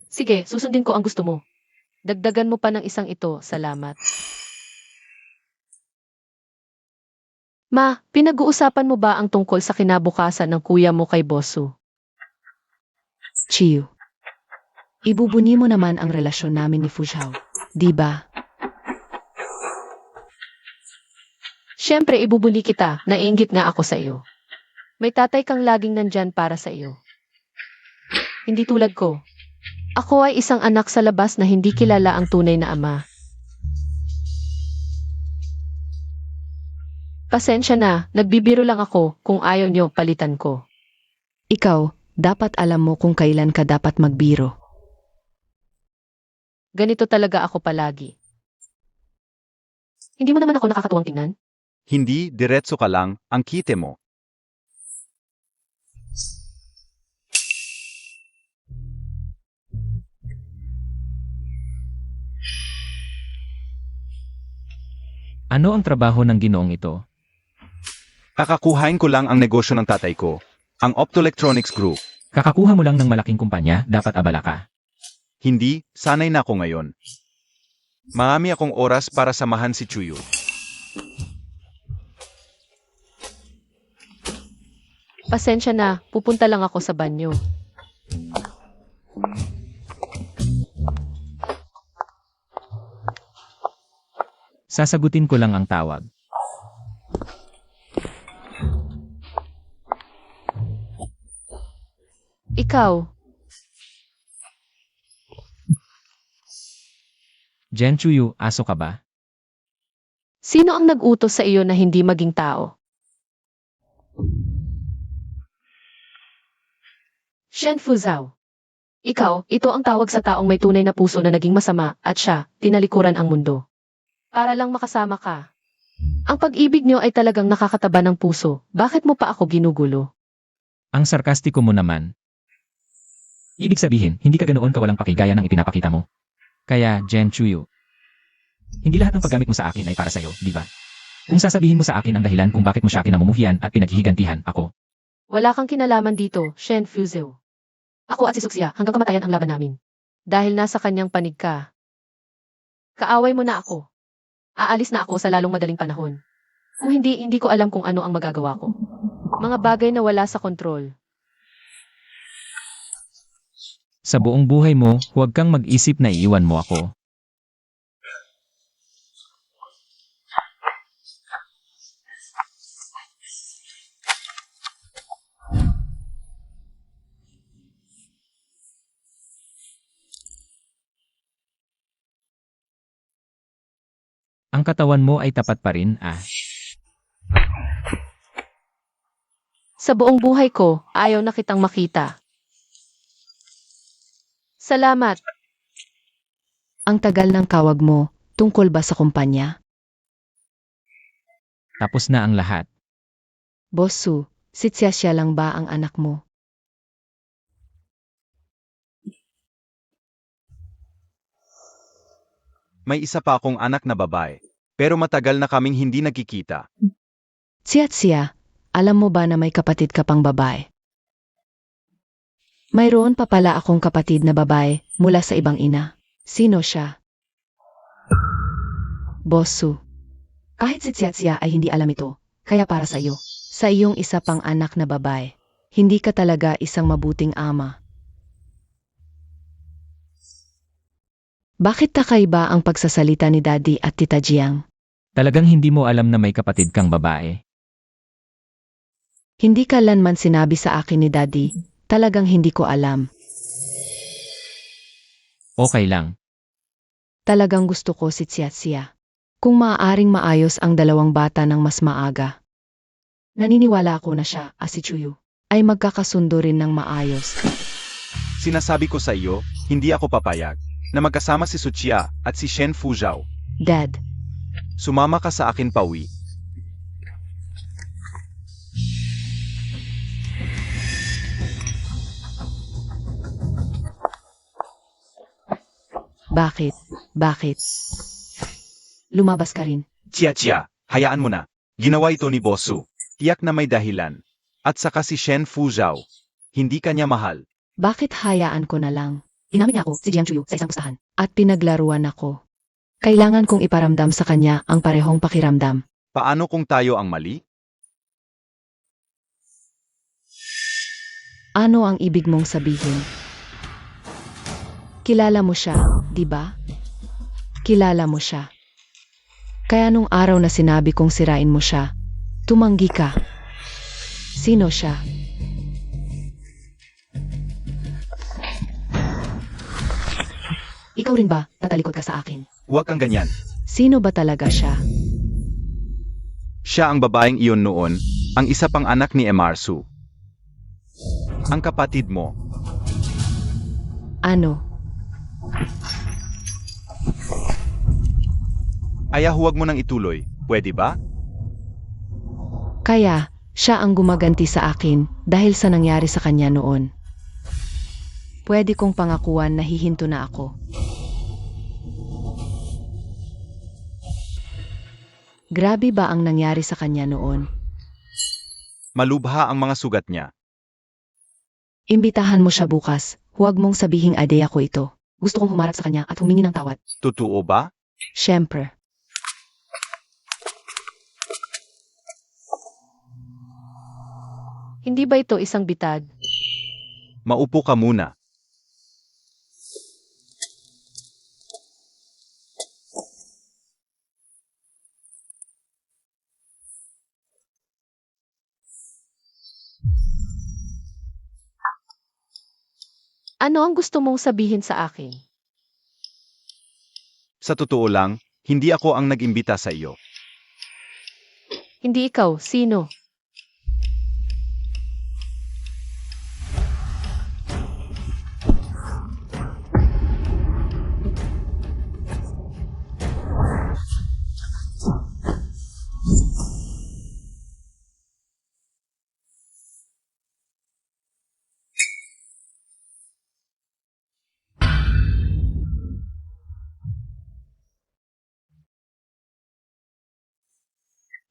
Sige, susundin ko ang gusto mo. Dagdagan mo pa ng isang ito, salamat. Ma, pinag-uusapan mo ba ang tungkol sa kinabukasan ng kuya mo kay Bossu? Chiyu. Ibubuni mo naman ang relasyon namin ni Fuzhou. Di ba? Siyempre, ibubuli kita. Naiinggit nga ako sa iyo. May tatay kang laging nandyan para sa iyo. Hindi tulad ko. Ako ay isang anak sa labas na hindi kilala ang tunay na ama. Pasensya na, nagbibiro lang ako kung ayaw niyo palitan ko. Ikaw, dapat alam mo kung kailan ka dapat magbiro. Ganito talaga ako palagi. Hindi mo naman ako nakakatuwang tingnan? Hindi, diretso ka lang, ang kite mo. Ano ang trabaho ng ginoong ito? Kakakuhain ko lang ang negosyo ng tatay ko, ang Optoelectronics Group. Kakakuha mo lang ng malaking kumpanya, dapat abala ka. Hindi, sanay na ako ngayon. Marami akong oras para samahan si Chuyu. Pasensya na, pupunta lang ako sa banyo. Sasagutin ko lang ang tawag. Ikaw, Jen Chuyu, aso ka ba? sino ang nag-utos sa iyo na hindi maging tao? Shen Fuzhou. Ikaw, ito ang tawag sa taong may tunay na puso na naging masama at siya, tinalikuran ang mundo. Para lang makasama ka. Ang pag-ibig niyo ay talagang nakakataba ng puso. Bakit mo pa ako ginugulo? Ang sarkastiko mo naman. Ibig sabihin, hindi ka ganoon kawalang pakigaya ng ipinapakita mo. Kaya, Jen Chuyu, hindi lahat ng paggamit mo sa akin ay para sa'yo, di ba? Kung sasabihin mo sa akin ang dahilan kung bakit mo siya kinamumuhian at pinaghihigantihan ako, Wala kang kinalaman dito, Shen Fuzhou. Ako at si Suxia hanggang kamatayan ang laban namin. Dahil nasa kanyang panig ka. Kaaway mo na ako. Aalis na ako sa lalong madaling panahon. Kung hindi, hindi ko alam kung ano ang magagawa ko. Mga bagay na wala sa kontrol. sa buong buhay mo, huwag kang mag-isip na iiwan mo ako. Ang katawan mo ay tapat pa rin, ah. Sa buong buhay ko, ayaw na kitang makita. Salamat. Ang tagal ng kawag mo, tungkol ba sa kumpanya? Tapos na ang lahat. Boss Su, si Tsiasya lang ba ang anak mo? May isa pa akong anak na babae. Pero matagal na kaming hindi nagkikita. Tsiasya, alam mo ba na may kapatid ka pang babae? Mayroon pa pala akong kapatid na babae mula sa ibang ina. Sino siya? Boss Su. Kahit si Tsiasya ay hindi alam ito, kaya para sa iyo. Sa iyong isa pang anak na babae, hindi ka talaga isang mabuting ama. Bakit kakaiba ang pagsasalita ni Daddy at Tita Jiang? Talagang hindi mo alam na may kapatid kang babae. Hindi kailanman sinabi sa akin ni Daddy, talagang hindi ko alam. Okay lang. Talagang gusto ko si Tsiasya. Kung maaaring maayos ang dalawang bata ng mas maaga. Naniniwala ako na siya, si Chuyu, ay magkakasundo rin ng maayos. Sinasabi ko sa iyo, hindi ako papayag na magkasama si Suchia at si Shen Fuzhou. Dad, Sumama ka sa akin pauwi. bakit? Bakit? Lumabas ka rin. Chia, hayaan mo na. Ginawa ito ni Bosu. Tiyak na may dahilan. At saka si Shen Fuzhou. Hindi kanya mahal. Bakit hayaan ko na lang? Inamin niya ako si Jiang Chuyu sa isang pustahan. At pinaglaruan ako. Kailangan kong iparamdam sa kanya ang parehong pakiramdam. Paano kung tayo ang mali? Ano ang ibig mong sabihin? Kilala mo siya, di ba? Kilala mo siya. Kaya nung araw na sinabi kong sirain mo siya, tumanggi ka. Sino siya? Ikaw rin ba, tatalikod ka sa akin? Huwag kang ganyan. Sino ba talaga siya? Siya ang babaeng iyon noon, ang isa pang anak ni Emarsu. Ang kapatid mo. Ano? Aya huwag mo nang ituloy, pwede ba? Kaya, siya ang gumaganti sa akin dahil sa nangyari sa kanya noon. Pwede kong pangakuan na hihinto na ako. Grabe ba ang nangyari sa kanya noon? Malubha ang mga sugat niya. Imbitahan mo siya bukas. Huwag mong sabihing ideya ko ito. Gusto kong humarap sa kanya at humingi ng tawad. Totoo ba? Siyempre. Hindi ba ito isang bitad? Maupo ka muna. Ano ang gusto mong sabihin sa akin? Sa totoo lang, hindi ako ang nag-imbita sa iyo. Hindi ikaw, sino?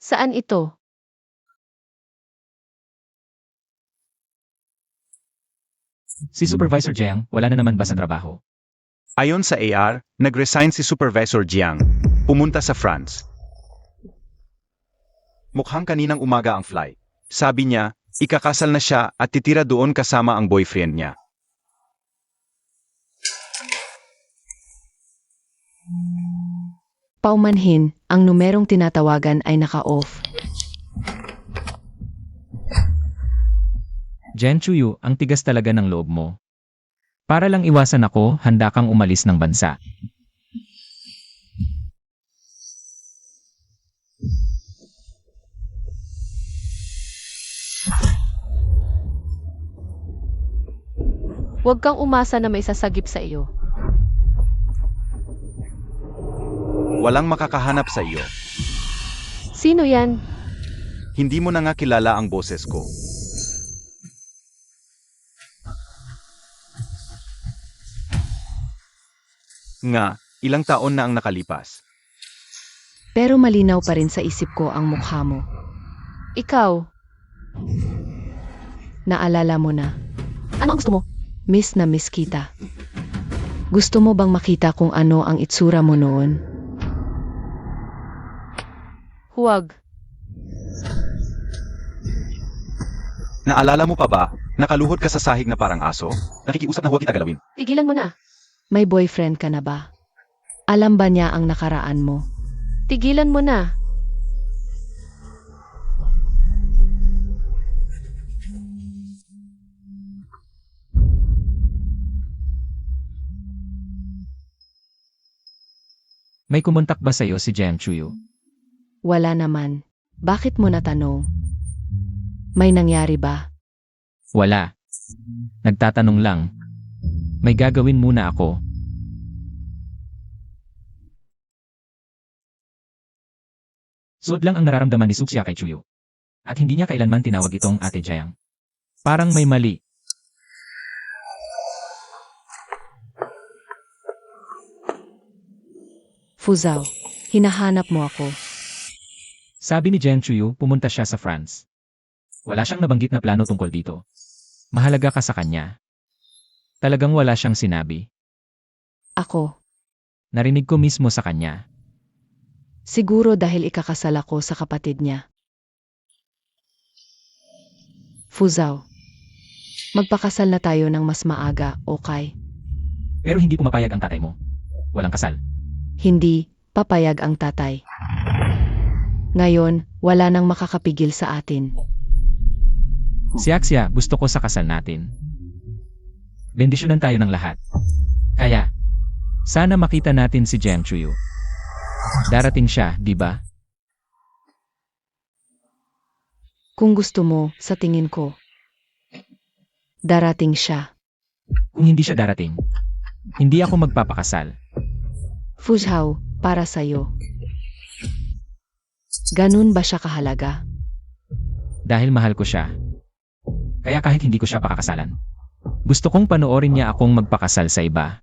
Saan ito? Si Supervisor Jiang, wala na naman ba sa trabaho? Ayon sa AR, nag-resign si Supervisor Jiang. Pumunta sa France. Mukhang kaninang umaga ang flight. Sabi niya, ikakasal na siya at titira doon kasama ang boyfriend niya. Paumanhin, ang numerong tinatawagan ay naka-off. Jen Chuyu, ang tigas talaga ng loob mo. Para lang iwasan ako, handa kang umalis ng bansa. Huwag kang umasa na may sasagip sa iyo. Walang makakahanap sa iyo. Sino yan? Hindi mo na nga kilala ang boses ko. Nga, ilang taon na ang nakalipas. Pero malinaw pa rin sa isip ko ang mukha mo. Ikaw. Naalala mo na. Ano ang gusto mo? Miss na miss kita. Gusto mo bang makita kung ano ang itsura mo noon? Huwag. Naalala mo pa ba? Nakaluhod ka sa sahig na parang aso? Nakikiusap na huwag kita galawin. Tigilan mo na. May boyfriend ka na ba? Alam ba niya ang nakaraan mo? Tigilan mo na. May kumontak ba sa'yo si Jen Chuyu? Wala naman. Bakit mo natanong? May nangyari ba? Wala. Nagtatanong lang. May gagawin muna ako. Suod lang ang nararamdaman ni Suxia kay Chuyu. At hindi niya kailanman tinawag itong Ate Jiang. Parang may mali. Fuzao, hinahanap mo ako. Sabi ni Jen Chuyu, pumunta siya sa France. Wala siyang nabanggit na plano tungkol dito. Mahalaga ka sa kanya. Talagang wala siyang sinabi. Ako. Narinig ko mismo sa kanya. Siguro dahil ikakasal ako sa kapatid niya. Fuzao, magpakasal na tayo ng mas maaga, okay? Pero hindi pumapayag ang tatay mo. Walang kasal. Hindi, papayag ang tatay. Ngayon, wala nang makakapigil sa atin. Siaksya, gusto ko sa kasal natin. Bendisyonan tayo ng lahat. Kaya, sana makita natin si Jen Chuyu. Darating siya, di ba? Kung gusto mo, sa tingin ko, darating siya. Kung hindi siya darating, hindi ako magpapakasal. Fuzhao, para sa'yo. Ganun ba siya kahalaga? Dahil mahal ko siya. Kaya kahit hindi ko siya pakakasalan, gusto kong panoorin niya akong magpakasal sa iba.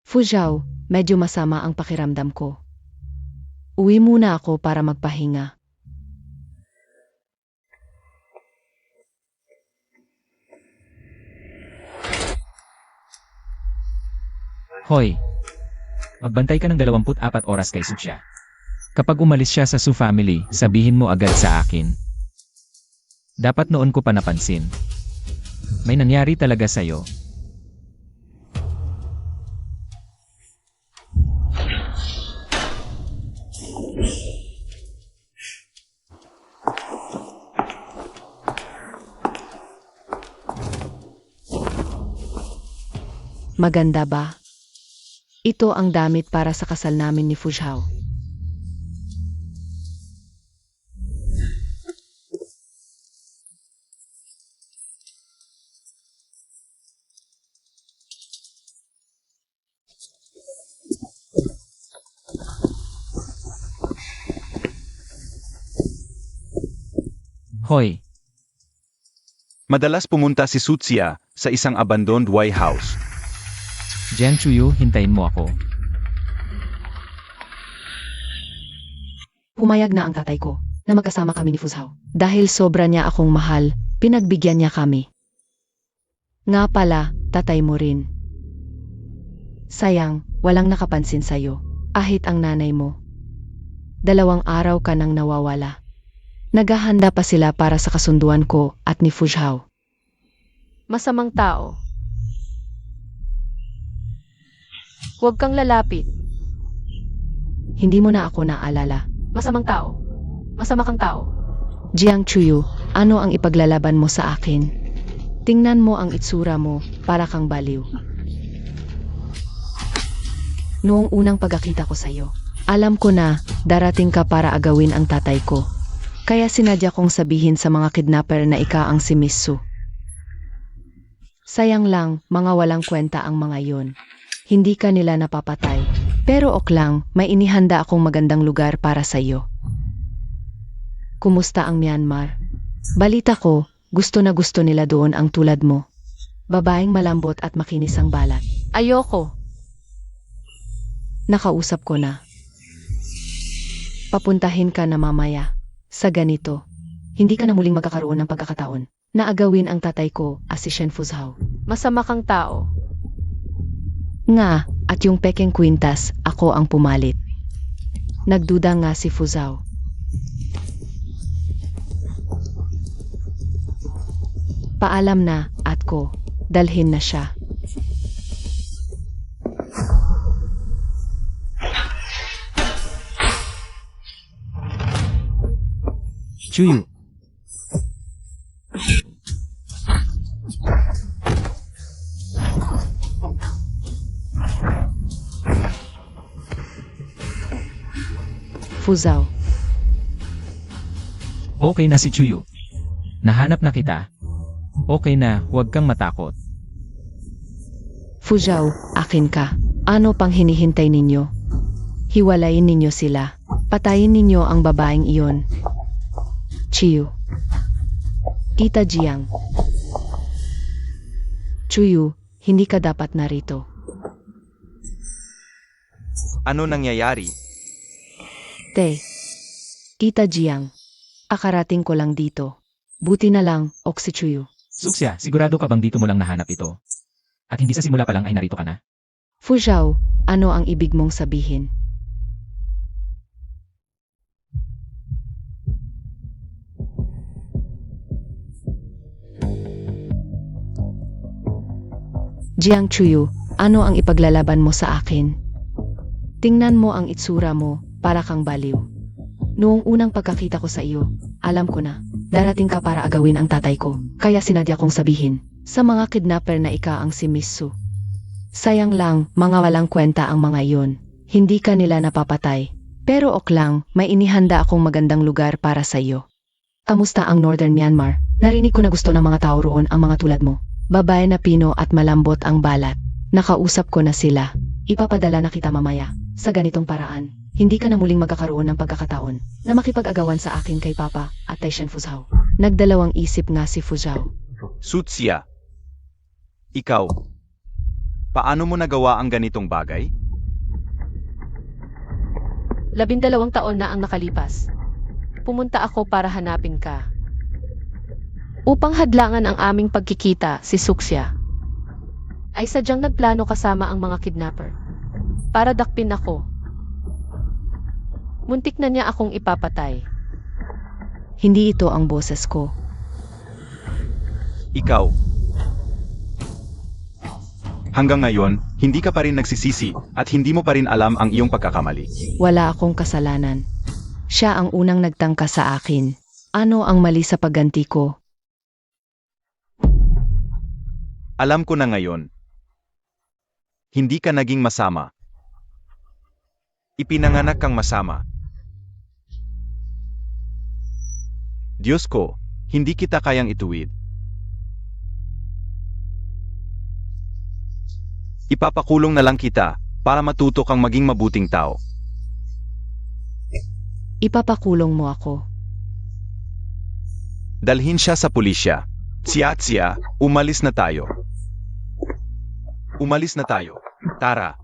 Fuzhao, medyo masama ang pakiramdam ko. Uwi muna ako para magpahinga. Hoy! Magbantay ka ng 24 oras kay Suxia. Kapag umalis siya sa Su family, sabihin mo agad sa akin. Dapat noon ko pa napansin. May nangyari talaga sa'yo. Maganda ba? Ito ang damit para sa kasal namin ni Fuzhao. Hoy! Madalas pumunta si Suxia sa isang abandoned White House. Jen Chuyu, hintayin mo ako. Pumayag na ang tatay ko na magkasama kami ni Fuzhao. Dahil sobra niya akong mahal, pinagbigyan niya kami. Nga pala, tatay mo rin. Sayang, walang nakapansin sa'yo. Ahit ang nanay mo. 2 araw ka nang nawawala. Naghahanda pa sila para sa kasunduan ko at ni Fuzhao. Masamang tao. Huwag kang lalapit. Hindi mo na ako naalala. Masamang tao. Masama kang tao. Jiang Chuyu, ano ang ipaglalaban mo sa akin? Tingnan mo ang itsura mo, para kang baliw. Noong unang pagkakita ko sa'yo, alam ko na darating ka para agawin ang tatay ko. Kaya sinadya kong sabihin sa mga kidnapper na ika ang si Miss Su. Sayang lang, mga walang kwenta ang mga yun. Hindi ka nila napapatay. Pero ok lang, may inihanda akong magandang lugar para sa'yo. Kumusta ang Myanmar? Balita ko, gusto na gusto nila doon ang tulad mo. Babaeng malambot at makinis ang balat. Ayoko. Nakausap ko na. Papuntahin ka na mamaya. Sa ganito, hindi ka na muling magkakaroon ng pagkakataon na agawin ang tatay ko as si Shen Fuzhao. Masama kang tao. Nga, at yung pekeng kwintas, ako ang pumalit. Nagduda nga si Fuzhao. Paalam na, at ko, dalhin na siya. Chuyu, Fuzhao, okay na si Chuyu. Nahanap na kita. Okay na, huwag kang matakot. Fuzhao, akin ka. Ano pang hinihintay ninyo? Hiwalayin ninyo sila. Patayin ninyo ang babaeng iyon. Chiyu. Tita Jiang. Chuyu, hindi ka dapat narito. Ano nangyayari? Tita Jiang. Akarating ko lang dito. Buti na lang, ok si Chuyu. Suksya, sigurado ka bang dito mo lang nahanap ito? At hindi sa simula pa lang ay narito ka na? Fuzhao, ano ang ibig mong sabihin? Jiang Chuyu, ano ang ipaglalaban mo sa akin? Tingnan mo ang itsura mo, para kang baliw. Noong unang pagkakita ko sa iyo, alam ko na, darating ka para agawin ang tatay ko. Kaya sinadya kong sabihin sa mga kidnapper na ika ang si Miss Su. Sayang lang, mga walang kwenta ang mga iyon. Hindi ka nila napapatay. Pero ok lang, may inihanda akong magandang lugar para sa iyo. Kamusta ang Northern Myanmar? Narinig ko na gusto ng mga tao roon ang mga tulad mo. Babae na pino at malambot ang balat. Nakausap ko na sila. Ipapadala na kita mamaya. Sa ganitong paraan, hindi ka na muling magkakaroon ng pagkakataon na makipag-agawan sa akin kay Papa at kay Shen Fuzhao. Nagdalawang isip nga si Fuzhao. Sutsya. Ikaw. Paano mo nagawa ang ganitong bagay? 12 taon na ang nakalipas. Pumunta ako para hanapin ka. Upang hadlangan ang aming pagkikita, si Suksya ay sadyang nagplano kasama ang mga kidnapper para dakpin ako. Muntik na niya akong ipapatay. Hindi ito ang boses ko. Ikaw. Hanggang ngayon, hindi ka pa rin nagsisisi at hindi mo pa rin alam ang iyong pagkakamali. Wala akong kasalanan. Siya ang unang nagtangka sa akin. Ano ang mali sa pagganti ko? Alam ko na ngayon. Hindi ka naging masama. Ipinanganak kang masama. Diyos ko, hindi kita kayang ituwid. Ipapakulong na lang kita para matuto kang maging mabuting tao. Ipapakulong mo ako. Dalhin siya sa pulisya. Tsiya, umalis na tayo. Umalis na tayo. Tara.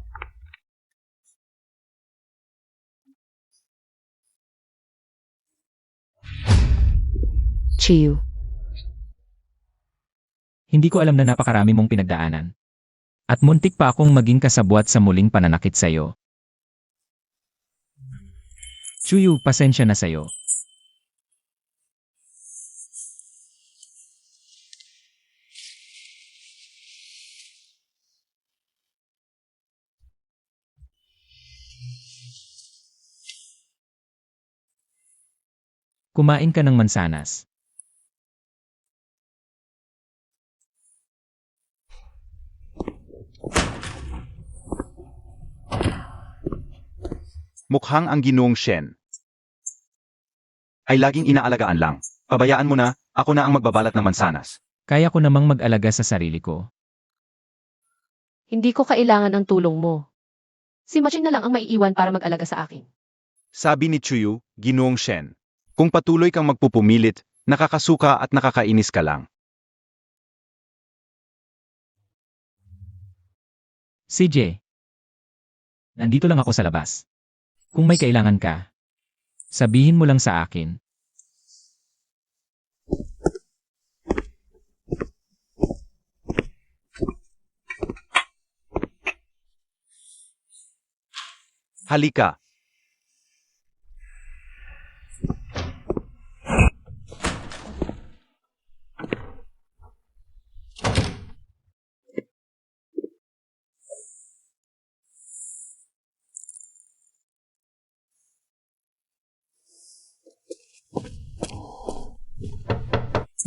Chiyu. Hindi ko alam na napakarami mong pinagdaanan. At muntik pa akong maging kasabwat sa muling pananakit sa'yo. Chuyu, pasensya na sa'yo. Kumain ka ng mansanas. Mukhang ang Ginoong Shen ay laging inaalagaan lang. Pabayaan mo na, ako na ang magbabalat ng mansanas. Kaya ko namang mag-alaga sa sarili ko. Hindi ko kailangan ang tulong mo. Si Maching na lang ang maiiwan para mag-alaga sa akin. Sabi ni Chuyu, Ginoong Shen. Kung patuloy kang magpupumilit, nakakasuka at nakakainis ka lang. CJ. Nandito lang ako sa labas. Kung may kailangan ka, sabihin mo lang sa akin. Halika.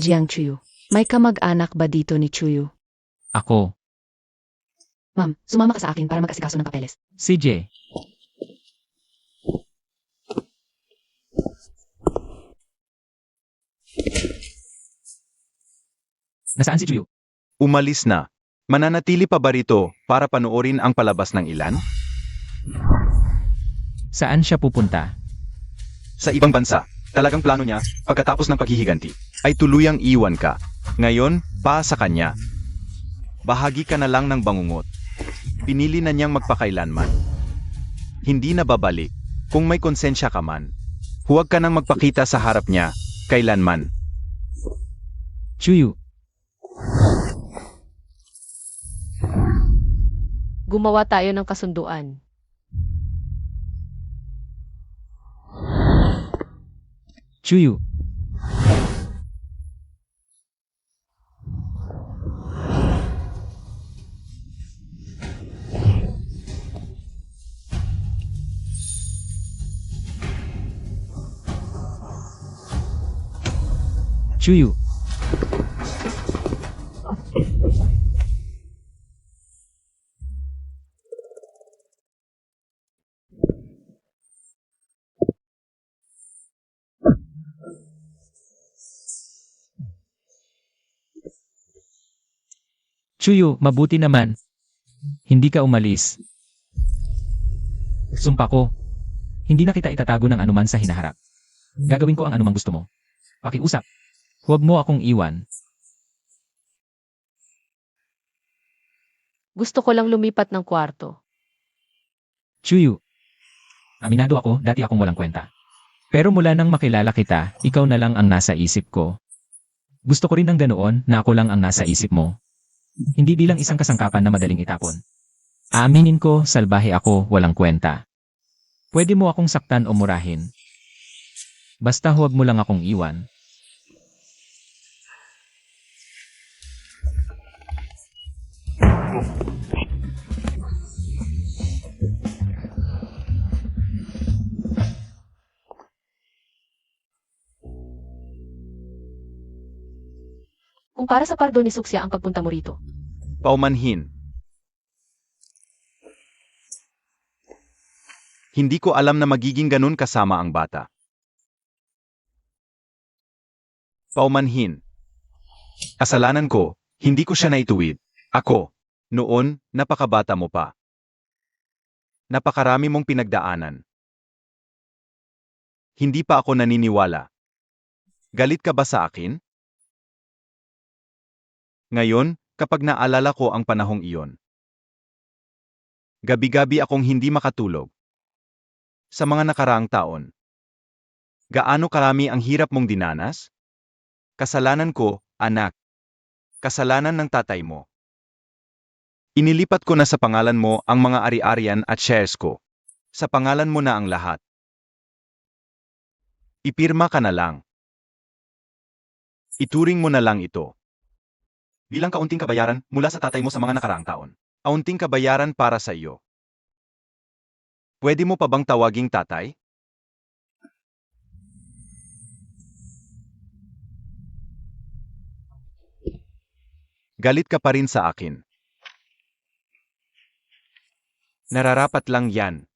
Jiang Chuyu. May kamag-anak ba dito ni Chuyu? Ako. Ma'am, sumama ka sa akin para mag-asikaso ng papeles. CJ. Nasaan si Chuyu? Umalis na. Mananatili pa ba rito para panoorin ang palabas ng ilan? Saan siya pupunta? Sa ibang bansa. Talagang plano niya, pagkatapos ng paghihiganti, ay tuluyang iwan ka. Ngayon, pa sa kanya. Bahagi ka na lang ng bangungot. Pinili na niyang magpakailanman. Hindi na babalik. Kung may konsensya ka man, huwag ka nang magpakita sa harap niya, kailanman. Chuyu. Gumawa tayo ng kasunduan. Chuyu. Chuyu. Chuyu, mabuti naman. Hindi ka umalis. Sumpa ko. Hindi na kita itatago ng anuman sa hinaharap. Gagawin ko ang anumang gusto mo. Pakiusap. Huwag mo akong iwan. Gusto ko lang lumipat ng kwarto. Chuyu. Aminado ako, dati akong walang kwenta. Pero mula nang makilala kita, ikaw na lang ang nasa isip ko. Gusto ko rin ng ganoon na ako lang ang nasa isip mo. Hindi bilang isang kasangkapan na madaling itapon. Aaminin ko, salbahe ako, walang kwenta. Pwede mo akong saktan o murahin. Basta huwag mo lang akong iwan. Kung para sa pardo ni Suksya ang pagpunta mo rito. Paumanhin. Hindi ko alam na magiging ganun kasama ang bata. Paumanhin. Kasalanan ko, hindi ko siya naituwid. Ako, noon, napakabata mo pa. Napakarami mong pinagdaanan. Hindi pa ako naniniwala. Galit ka ba sa akin? Ngayon, kapag naalala ko ang panahong iyon. Gabi-gabi akong hindi makatulog. Sa mga nakaraang taon. Gaano karami ang hirap mong dinanas? Kasalanan ko, anak. Kasalanan ng tatay mo. Inilipat ko na sa pangalan mo ang mga ari-arian at shares ko. Sa pangalan mo na ang lahat. Ipirma ka na lang. Ituring mo na lang ito bilang kaunting kabayaran mula sa tatay mo sa mga nakaraang taon. Kaunting kabayaran para sa iyo. Pwede mo pa bang tawaging tatay? Galit ka pa rin sa akin. Nararapat lang yan.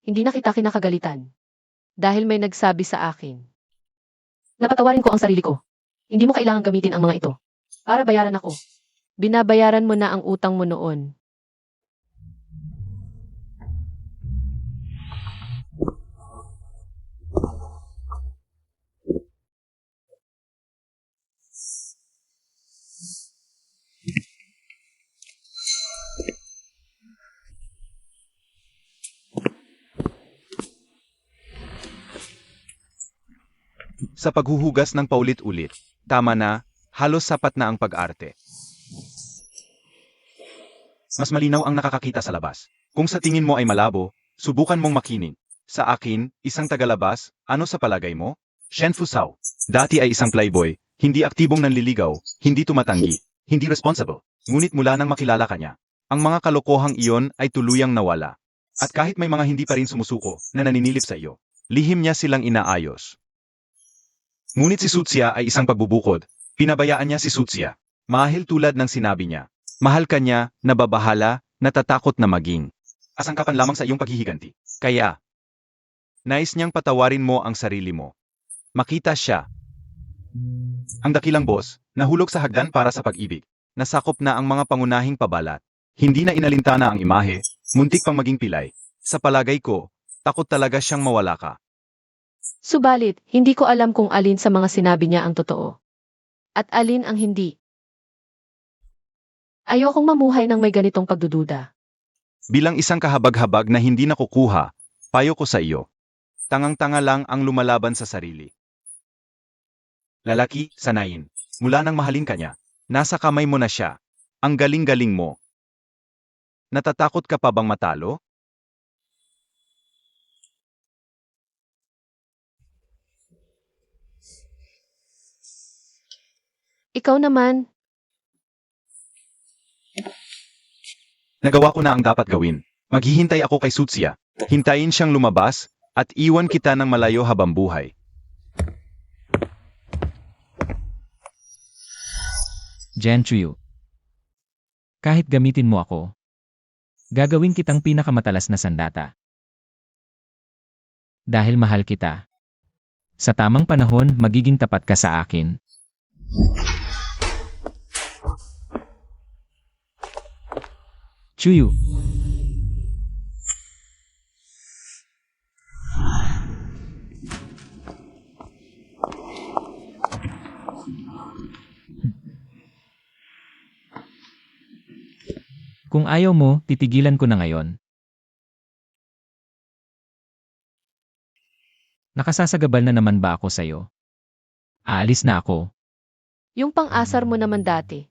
Hindi na kita kinakagalitan. Dahil may nagsabi sa akin. Napatawarin ko ang sarili ko. Hindi mo kailangang gamitin ang mga ito. Para bayaran ako. Binabayaran mo na ang utang mo noon. Sa paghuhugas ng paulit-ulit, tama na, halos sapat na ang pag-arte. Mas malinaw ang nakakakita sa labas. Kung sa tingin mo ay malabo, subukan mong makinig. Sa akin, isang tagalabas, ano sa palagay mo? Shen Fusao. Dati ay isang playboy, hindi aktibong nanliligaw, hindi tumatanggi, hindi responsible. Ngunit mula nang makilala ka niya, ang mga kalokohang iyon ay tuluyang nawala. At kahit may mga hindi pa rin sumusuko na naninilip sa iyo, lihim niya silang inaayos. Ngunit si Sutsia ay isang pagbubukod. Pinabayaan niya si Sutsia. Mahal tulad ng sinabi niya. Mahal ka niya, nababahala, natatakot na maging. Asangkapan lamang sa iyong paghihiganti. Kaya, nais niyang patawarin mo ang sarili mo. Makita siya. Ang dakilang boss, nahulog sa hagdan para sa pag-ibig. Nasakop na ang mga pangunahing pabalat. Hindi na inalintana ang imahe, muntik pang maging pilay. Sa palagay ko, takot talaga siyang mawala ka. Subalit, hindi ko alam kung alin sa mga sinabi niya ang totoo. At alin ang hindi. Ayokong mamuhay ng may ganitong pagdududa. Bilang isang kahabag-habag na hindi nakukuha, payo ko sa iyo. Tangang-tanga lang ang lumalaban sa sarili. Lalaki, sanayin. Mula nang mahalin ka niya, nasa kamay mo na siya. Ang galing-galing mo. Natatakot ka pa bang matalo? Ikaw naman, Nagawa ko na ang dapat gawin. Maghihintay ako kay Sutsia. Hintayin siyang lumabas, at iwan kita ng malayo habang buhay. Jen Chuyu. Kahit gamitin mo ako, gagawin kitang pinakamatalas na sandata. Dahil mahal kita. Sa tamang panahon, magiging tapat ka sa akin. Chuyu. Kung ayaw mo, titigilan ko na ngayon. Nakasasagabal na naman ba ako sa'yo? Aalis na ako. yung pang-asar mo naman dati.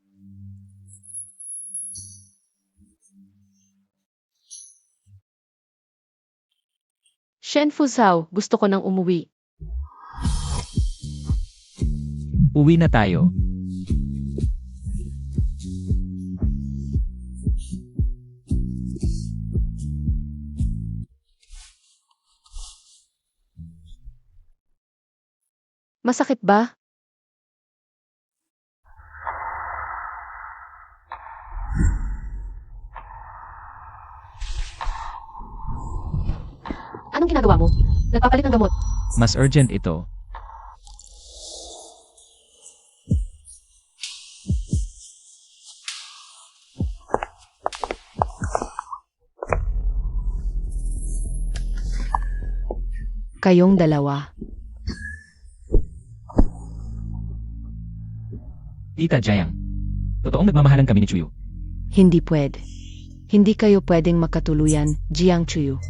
Shen Fuzhao, gusto ko nang umuwi. Uwi na tayo. Masakit ba? Anong ginagawa mo? Nagpapalit ng gamot. Mas urgent ito. Kayong dalawa. Tita Jiang. Totoong nagmamahalan kami ni Chuyu. Hindi pwede. Hindi kayo pwedeng makatuluyan, Jiang Chuyu.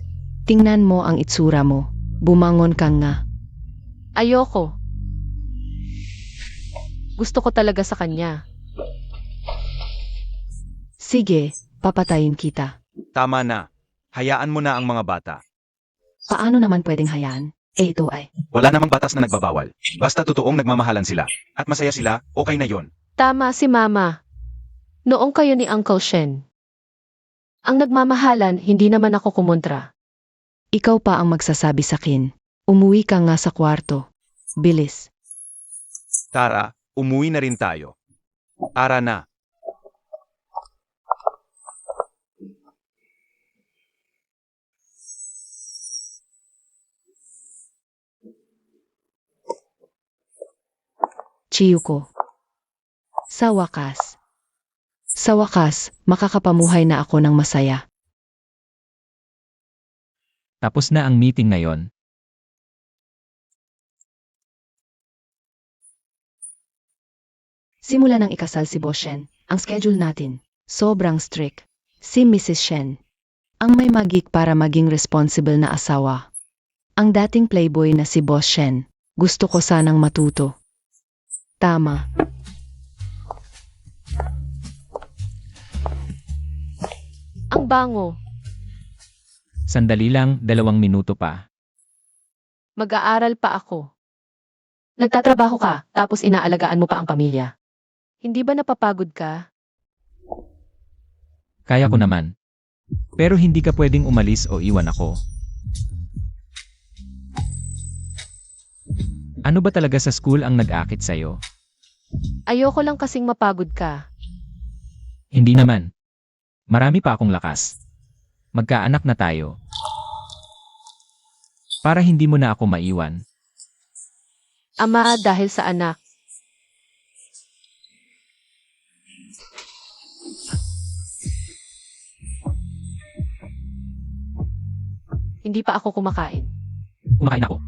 Tingnan mo ang itsura mo. Bumangon ka nga. Ayoko. Gusto ko talaga sa kanya. Sige, papatayin kita. Tama na. Hayaan mo na ang mga bata. Paano naman pwedeng hayaan? Ito ay. Wala namang batas na nagbabawal. Basta totoong nagmamahalan sila. At masaya sila, okay na yon. Tama si Mama. Noong kayo ni Uncle Shen. Ang nagmamahalan, hindi naman ako kumontra. Ikaw pa ang magsasabi sa akin. Umuwi ka nga sa kwarto. Bilis. Tara, umuwi na rin tayo. Tara na. Chiyuko. Sa wakas, makakapamuhay na ako ng masaya. Tapos na ang meeting ngayon. Simula nang ikasal si Boss Shen, ang schedule natin, sobrang strict. Si Mrs. Shen, ang may magik para maging responsible na asawa. Ang dating playboy na si Boss Shen, gusto ko sanang matuto. Tama. Ang bango. Sandali lang, 2 minuto pa. Mag-aaral pa ako. Nagtatrabaho ka, tapos inaalagaan mo pa ang pamilya. Hindi ba napapagod ka? Kaya ko naman. Pero hindi ka pwedeng umalis o iwan ako. Ano ba talaga sa school ang nag-akit sa'yo? Ayoko lang kasing mapagod ka. Hindi naman. Marami pa akong lakas. Magkaanak na tayo. Para hindi mo na ako maiwan. Ama, dahil sa anak. Hindi pa ako kumakain. Kumakain ako.